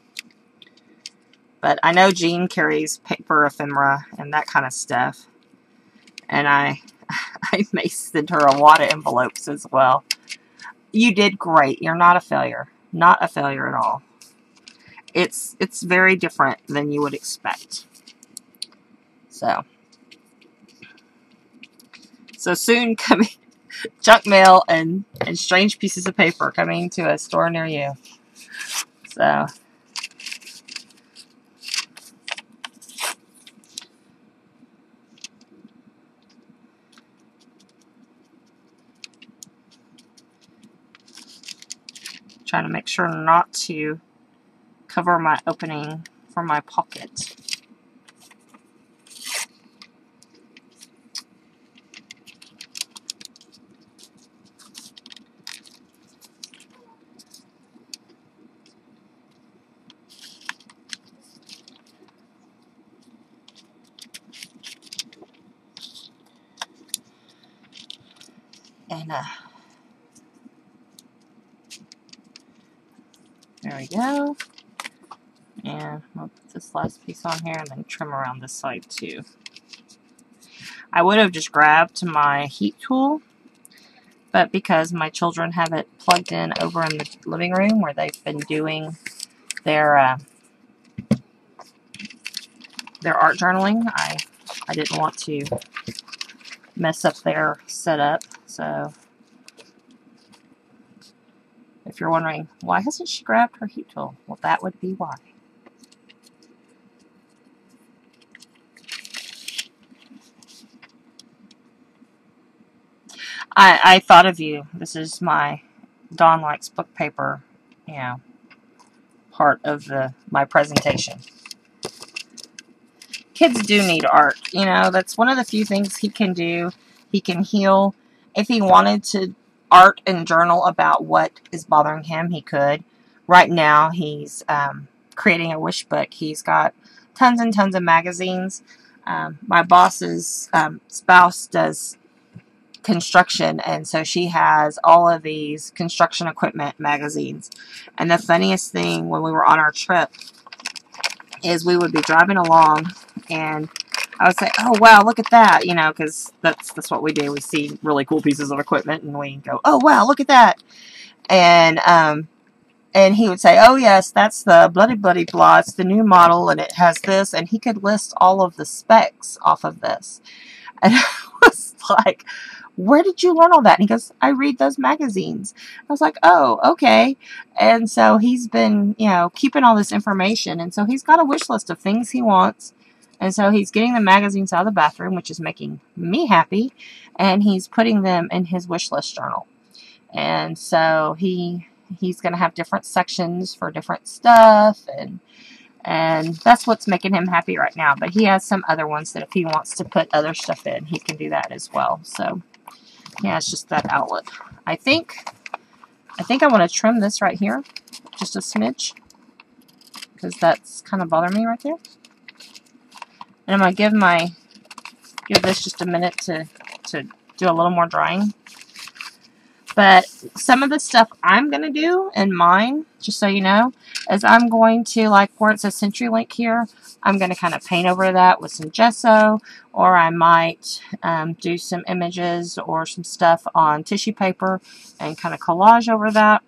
But I know Jean carries paper ephemera and that kind of stuff. And I may send her a lot of envelopes as well. You did great. You're not a failure. Not a failure at all. It's very different than you would expect. So soon coming, junk mail and strange pieces of paper coming to a store near you. So trying to make sure not to cover my opening for my pocket. And there we go. And I'll put this last piece on here and then trim around this side too. I would have just grabbed my heat tool, but because my children have it plugged in over in the living room where they've been doing their art journaling, I didn't want to mess up their setup. So if you're wondering, why hasn't she grabbed her heat tool? Well, that would be why. I thought of you. This is my Dawn Likes Book Paper, you know, part of my presentation. Kids do need art. You know, that's one of the few things he can do. He can heal. If he wanted to art and journal about what is bothering him, he could. Right now, he's creating a wish book. He's got tons and tons of magazines. My boss's spouse does construction, and so she has all of these construction equipment magazines. And the funniest thing when we were on our trip is we would be driving along and I would say, oh wow, look at that, you know, because that's what we do. We see really cool pieces of equipment and we go, oh wow, look at that. And he would say, oh yes, that's the bloody blah, it's the new model and it has this, and he could list all of the specs off of this. And I was like, where did you learn all that? And he goes, I read those magazines. I was like, oh, okay. And so he's been, you know, keeping all this information. And so he's got a wish list of things he wants. And so he's getting the magazines out of the bathroom, which is making me happy. And he's putting them in his wish list journal. And so he's going to have different sections for different stuff. And that's what's making him happy right now. But he has some other ones that if he wants to put other stuff in, he can do that as well. So yeah, it's just that outlet. I think I think I want to trim this right here, just a smidge, because that's kind of bothering me right there. And I'm going to give this just a minute to do a little more drying. But some of the stuff I'm going to do in mine, just so you know, is I'm going to, like where it says CenturyLink here, I'm going to kind of paint over that with some gesso, or I might do some images or some stuff on tissue paper and kind of collage over that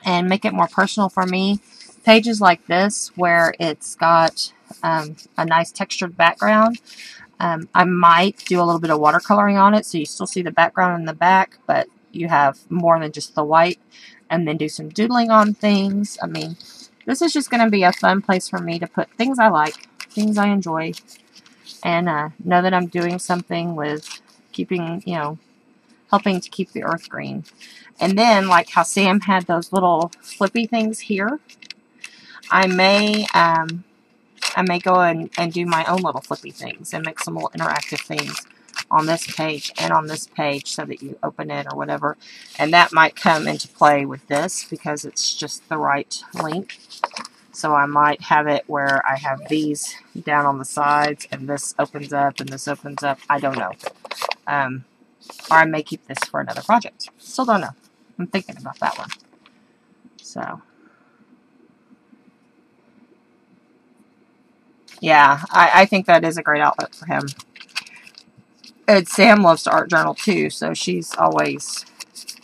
and make it more personal for me. Pages like this where it's got a nice textured background, I might do a little bit of watercoloring on it so you still see the background in the back, but you have more than just the white, and then do some doodling on things. I mean, this is just going to be a fun place for me to put things I like, things I enjoy, and know that I'm doing something with keeping, you know, helping to keep the earth green. And then, like how Sam had those little flippy things here, I may go and do my own little flippy things and make some little interactive things on this page and on this page so that you open it or whatever. And that might come into play with this because it's just the right length. So I might have it where I have these down on the sides and this opens up and this opens up. I don't know. Or I may keep this for another project. Still don't know. I'm thinking about that one. So, yeah, I think that is a great outlet for him. And Sam loves to art journal too, so she's always,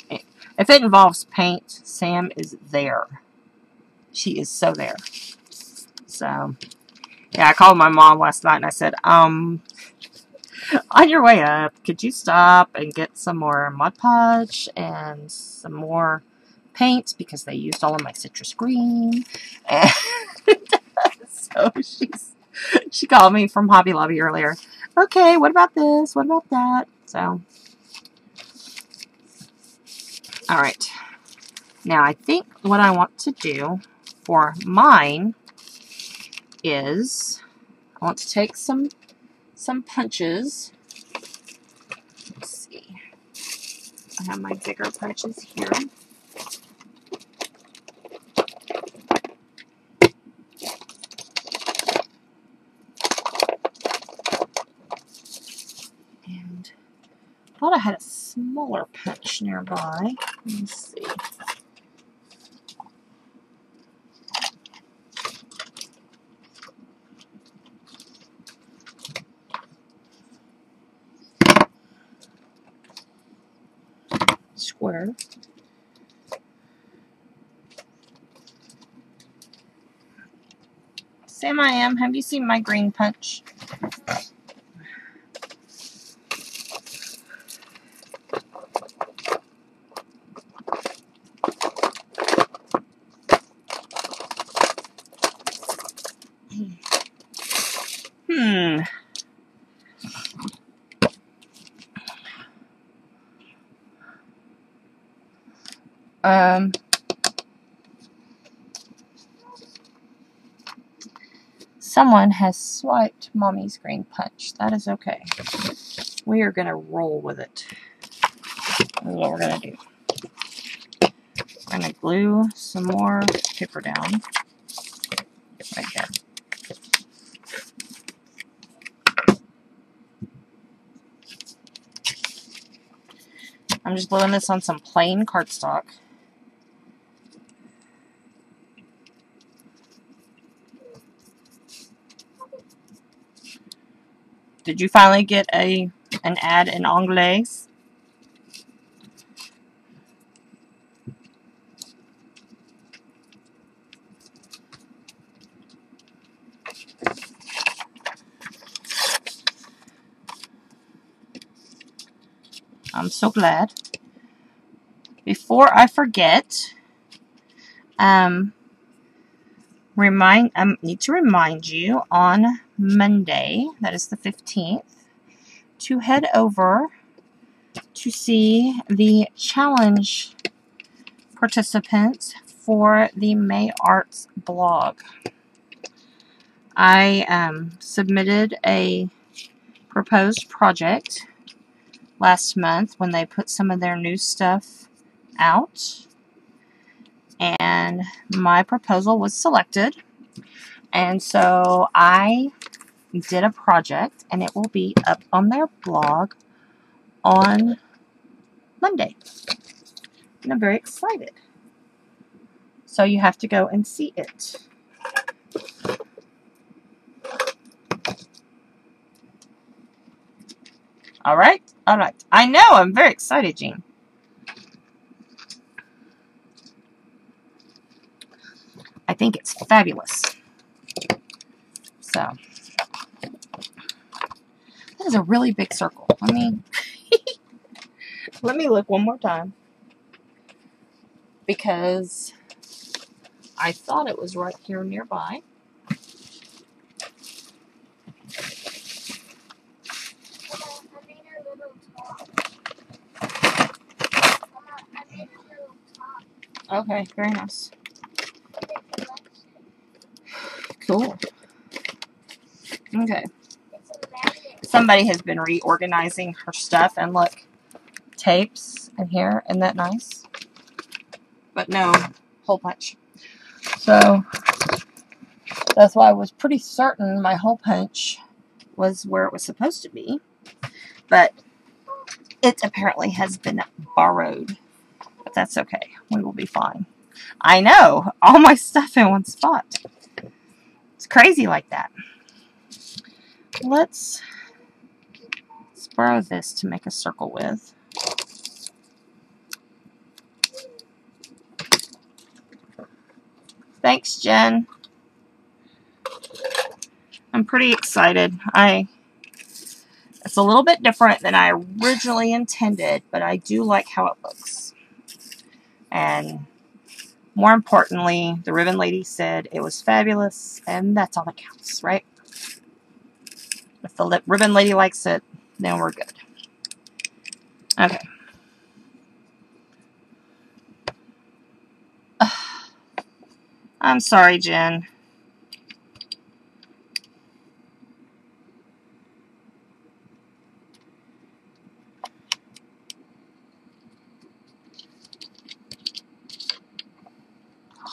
if it involves paint, Sam is there. She is so there. So, yeah, I called my mom last night and I said, on your way up, could you stop and get some more Mod Podge and some more paint because they used all of my citrus green. And so she called me from Hobby Lobby earlier. Okay, what about this? What about that? So, all right. Now, I think what I want to do for mine is I want to take some punches. Let's see. I have my bigger punches here. And I thought I had a smaller punch nearby. Let me see. Square. Sam, I am. Have you seen my green punch? Someone has swiped Mommy's green punch. That is okay. We are going to roll with it. That's what we're going to do. I'm going to glue some more paper down. Right there. I'm just gluing this on some plain cardstock. Did you finally get an ad in Anglais? I'm so glad. Before I forget, I need to remind you on Monday, that is the 15th, to head over to see the challenge participants for the May Arts blog. I submitted a proposed project last month when they put some of their new stuff out, and my proposal was selected. And so I did a project, and it will be up on their blog on Monday. And I'm very excited. So you have to go and see it. All right. All right. I know. I'm very excited, Jean. I think it's fabulous. So, that is a really big circle. Let me look one more time, because I thought it was right here nearby. Okay, very nice. Cool. Okay. Somebody has been reorganizing her stuff, and look, tapes in here. Isn't that nice? But no hole punch. So that's why I was pretty certain my hole punch was where it was supposed to be. But it apparently has been borrowed. But that's okay. We will be fine. I know. All my stuff in one spot. It's crazy like that. Let's borrow this to make a circle with. Thanks, Jen. I'm pretty excited. It's a little bit different than I originally intended, but I do like how it looks. And more importantly, the ribbon lady said it was fabulous, and that's all that counts, right? If the ribbon lady likes it, then we're good. Okay. I'm sorry, Jen.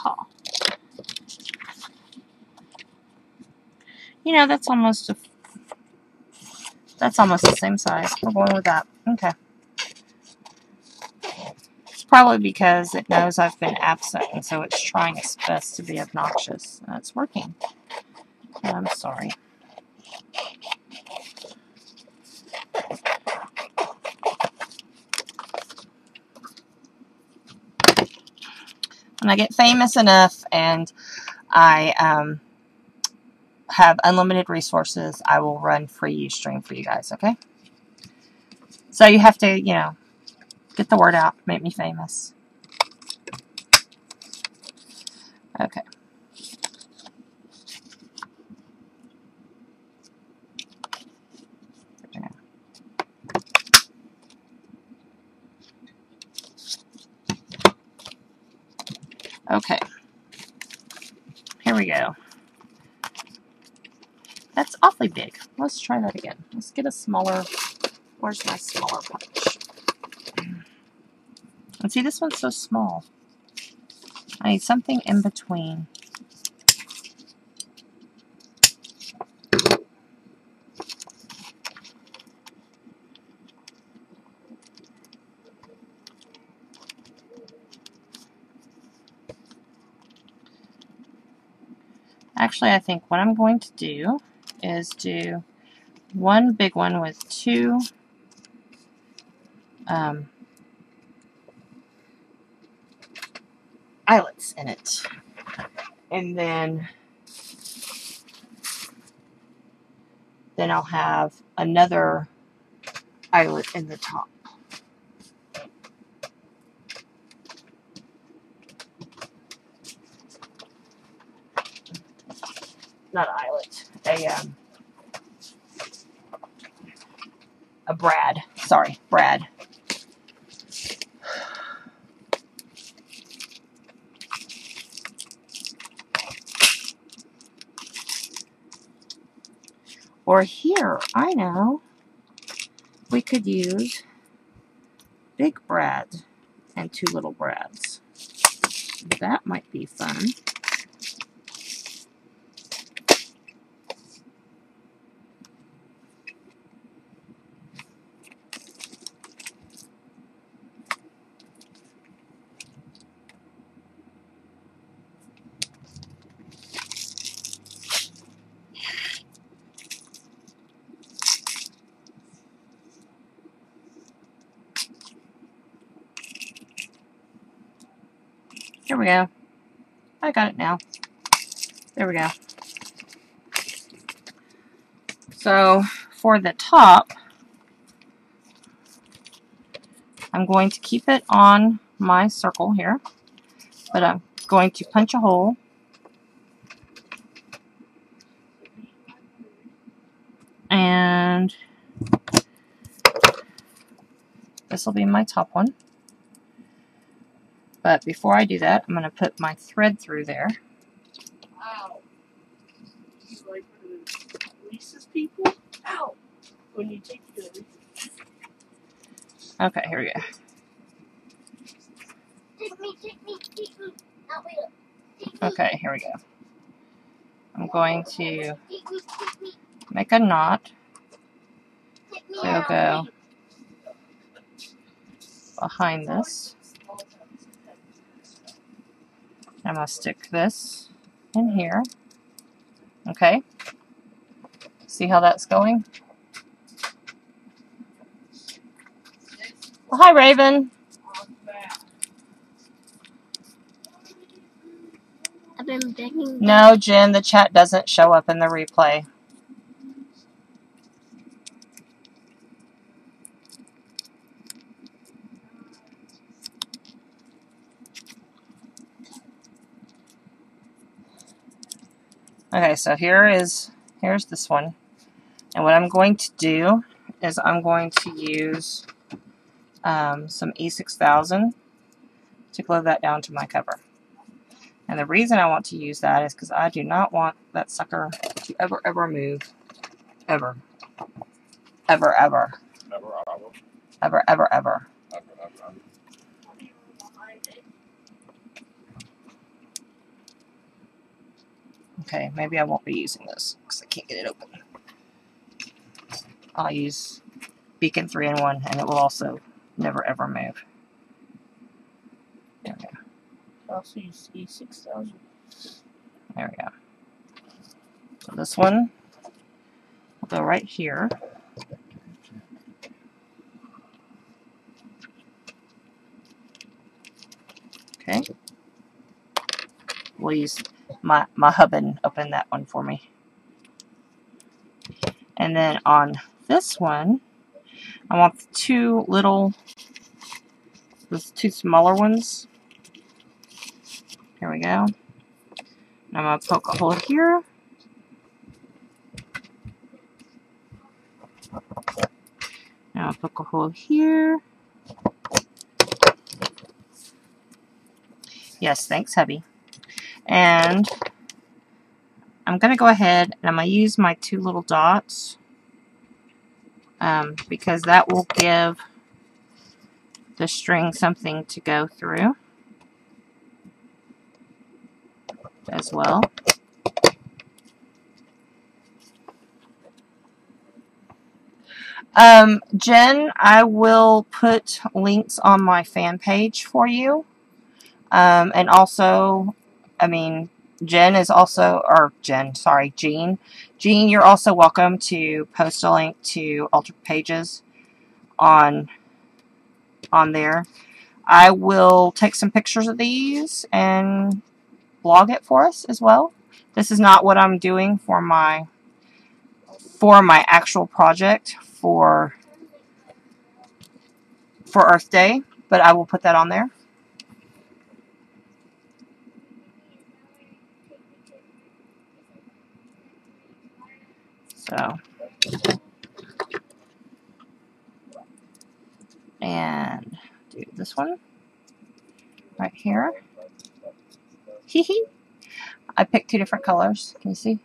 Oh. You know, that's almost the same size. We're going with that. Okay. It's probably because it knows I've been absent, and so it's trying its best to be obnoxious. And it's working. I'm sorry. When I get famous enough and I have unlimited resources, I will run free Ustream for you guys, okay? So you have to, you know, get the word out, make me famous. Okay. Okay. Here we go. That's awfully big. Let's try that again. Let's get a smaller. Where's my smaller punch? And see, this one's so small. I need something in between. Actually, I think what I'm going to do is do one big one with two eyelets in it. And then I'll have another eyelet in the top. Not an eyelet, a brad. Sorry, brad. Or here, I know, we could use big brad. and 2 little brads. That might be fun. Here we go. I got it now. There we go. So for the top, I'm going to keep it on my circle here, but I'm going to punch a hole and this will be my top one. But before I do that, I'm going to put my thread through there. Ow. You like Lisa's people? Ow. When you take the Okay, here we go. Take me. Not wait. Okay, here we go. I'm going to Take me. make a knot. Take me. It'll go behind this. I'm going to stick this in here. Okay. See how that's going? Well, hi, Raven. I've been begging. No, Jen, the chat doesn't show up in the replay. Okay, so here's this one. And what I'm going to do is I'm going to use some E6000 to glue that down to my cover. And the reason I want to use that is because I do not want that sucker to ever move. Ever. Ever. Okay, maybe I won't be using this because I can't get it open. I'll use Beacon 3-in-1 and it will also never ever move. There we go. Also use E6000. There we go. So this one will go right here. Okay. We'll use my husband open that one for me. And then on this one, I want the 2 little, those 2 smaller ones. Here we go. And I'm going to poke a hole here. Now I'll poke a hole here. Yes, thanks, hubby. And I'm going to go ahead and I'm going to use my 2 little dots because that will give the string something to go through as well. Jen, I will put links on my fan page for you. And also, I mean, Jean, you're also welcome to post a link to Altered Pages on there. I will take some pictures of these and blog it for us as well. This is not what I'm doing for my actual project for Earth Day, but I will put that on there. So, and do this one right here. Hee hee. I picked 2 different colors. Can you see?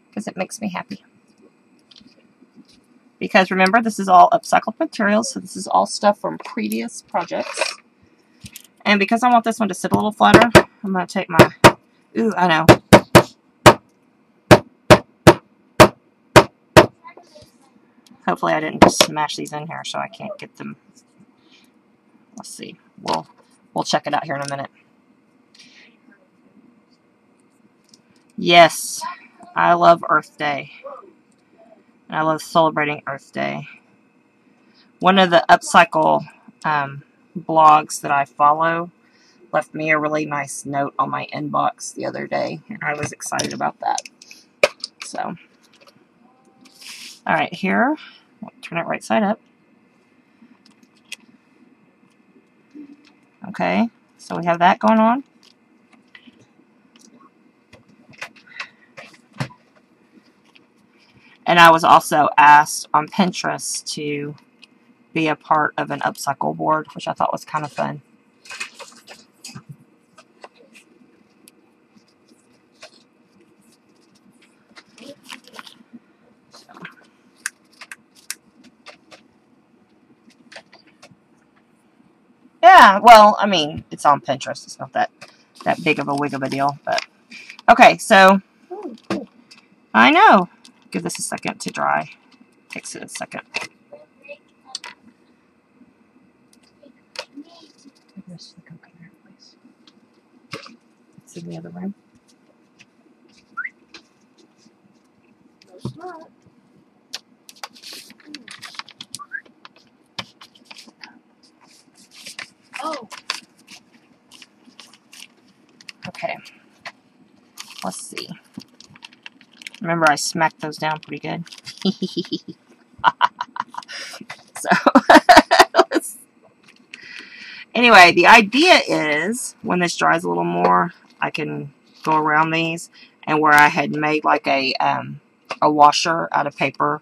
Because it makes me happy. Because remember, this is all upcycled materials, so this is all stuff from previous projects. And because I want this one to sit a little flatter, I'm going to take my... Ooh, I know. Hopefully I didn't just smash these in here so I can't get them. Let's see. We'll check it out here in a minute. Yes, I love Earth Day. And I love celebrating Earth Day. One of the Upcycle blogs that I follow left me a really nice note on my inbox the other day, and I was excited about that. So, alright, here, I'll turn it right side up. Okay, so we have that going on. And I was also asked on Pinterest to be a part of an upcycle board, which I thought was kind of fun. Yeah, well, I mean, it's on Pinterest. It's not that big of a wig of a deal, but okay. So I know. Give this a second to dry. Takes it a second. Where's the Coke in there, please? It's in the other room. No, it's not. Oh. Okay. Let's see. Remember, I smacked those down pretty good. So, anyway, the idea is when this dries a little more, I can go around these, and where I had made like a washer out of paper,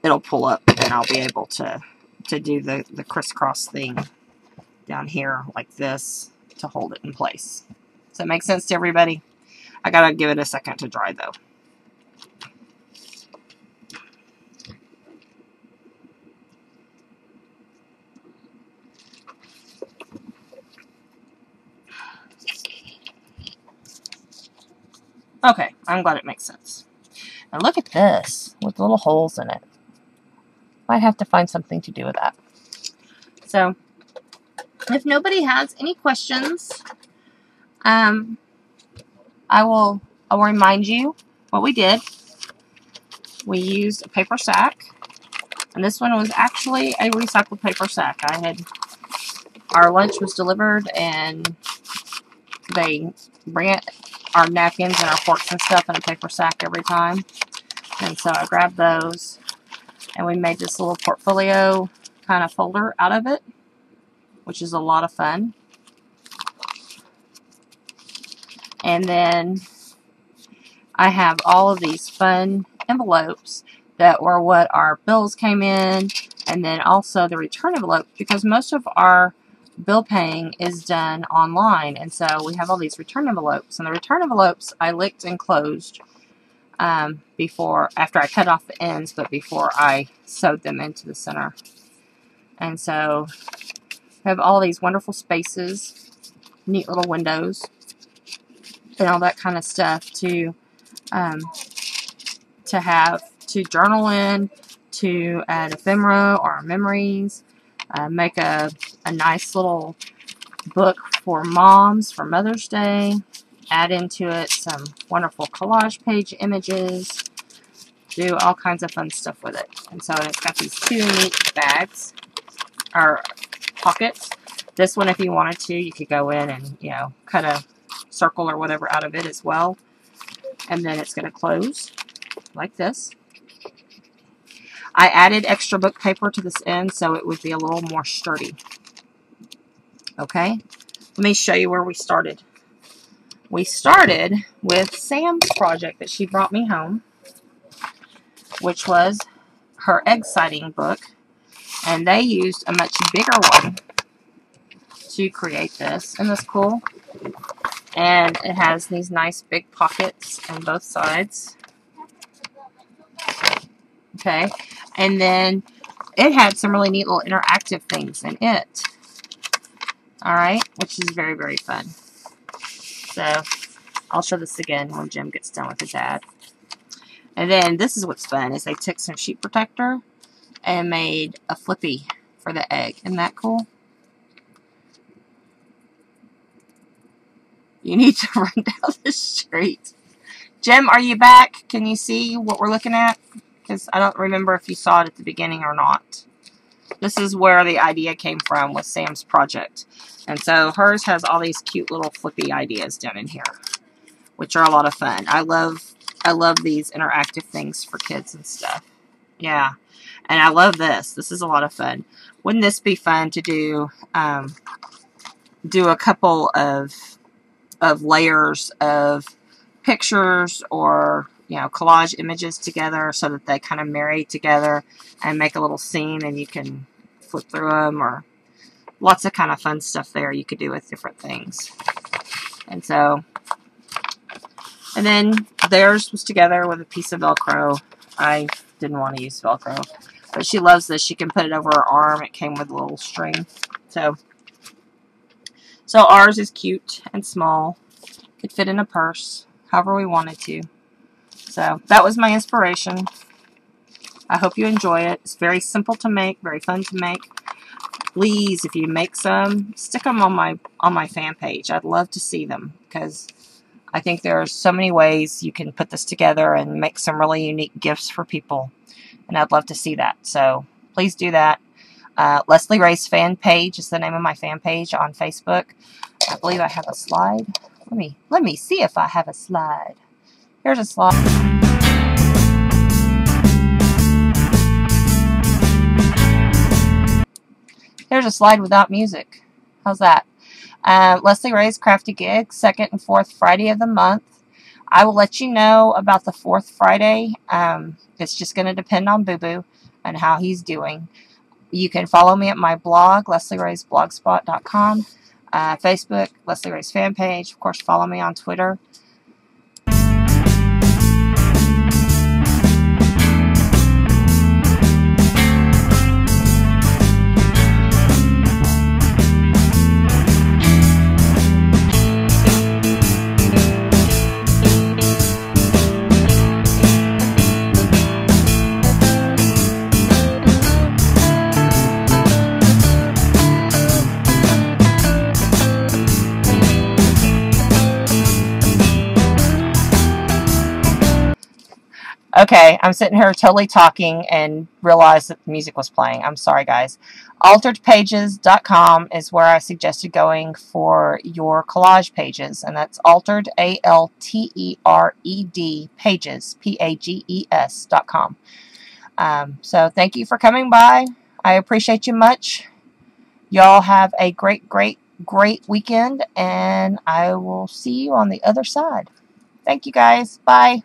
it'll pull up, and I'll be able to do the crisscross thing down here like this to hold it in place. Does that make sense to everybody? I gotta give it a second to dry though. Okay, I'm glad it makes sense. Now look at this with little holes in it. Might have to find something to do with that. So, if nobody has any questions, I'll remind you what we did. We used a paper sack, and this one was actually a recycled paper sack. Our lunch was delivered, and they bring our napkins and our forks and stuff in a paper sack every time. And so I grabbed those, and we made this little portfolio kind of folder out of it, which is a lot of fun. And then I have all of these fun envelopes that were what our bills came in, and then also the return envelope, because most of our bill paying is done online, and so we have all these return envelopes. And the return envelopes I licked and closed after I cut off the ends, but before I sewed them into the center. And so we have all these wonderful spaces, neat little windows, and all that kind of stuff to have to journal in, to add ephemera or memories, make a nice little book for moms for Mother's Day, add into it some wonderful collage page images, do all kinds of fun stuff with it. And so it's got these two neat bags, or pockets. This one, if you wanted to, you could go in and, you know, cut a circle or whatever out of it as well. And then it's going to close like this. I added extra book paper to this end so it would be a little more sturdy. Okay, let me show you where we started. We started with Sam's project that she brought me home, which was her egg siding book, and they used a much bigger one to create this. Isn't this cool? And it has these nice big pockets on both sides. Okay, and then it had some really neat little interactive things in it. Alright, which is very, very fun. So, I'll show this again when Jim gets done with his ad. And then, this is what's fun, is they took some sheet protector and made a flippy for the egg. Isn't that cool? You need to run down the street. Jim, are you back? Can you see what we're looking at? Because I don't remember if you saw it at the beginning or not. This is where the idea came from with Sam's project. And so hers has all these cute little flippy ideas down in here, which are a lot of fun. I love these interactive things for kids and stuff. Yeah. And I love this. This is a lot of fun. Wouldn't this be fun to do a couple of layers of pictures or, you know, collage images together so that they kind of marry together and make a little scene, and you can flip through them, or lots of kind of fun stuff there you could do with different things. And so, and then theirs was together with a piece of Velcro. I didn't want to use Velcro, but she loves this. She can put it over her arm. It came with a little string. So ours is cute and small. Could fit in a purse, however we wanted to. So that was my inspiration. I hope you enjoy it. It's very simple to make, very fun to make. Please, if you make some, stick them on my fan page. I'd love to see them, because I think there are so many ways you can put this together and make some really unique gifts for people, and I'd love to see that. So please do that. Leslie Ray's fan page is the name of my fan page on Facebook. I believe I have a slide. Let me see if I have a slide. Here's a slide. Here's a slide without music. How's that? Leslie Ray's Crafty Gig, 2nd and 4th Friday of the month. I will let you know about the 4th Friday. It's just going to depend on Boo Boo and how he's doing. You can follow me at my blog, leslierahyeblogspot.com. Facebook, Leslie Ray's fan page. Of course, follow me on Twitter. Okay, I'm sitting here totally talking and realized that the music was playing. I'm sorry, guys. AlteredPages.com is where I suggested going for your collage pages, and that's altered, A-L-T-E-R-E-D, pages, P-A-G-E-S.com. So thank you for coming by. I appreciate you much. Y'all have a great, great, great weekend, and I will see you on the other side. Thank you, guys. Bye.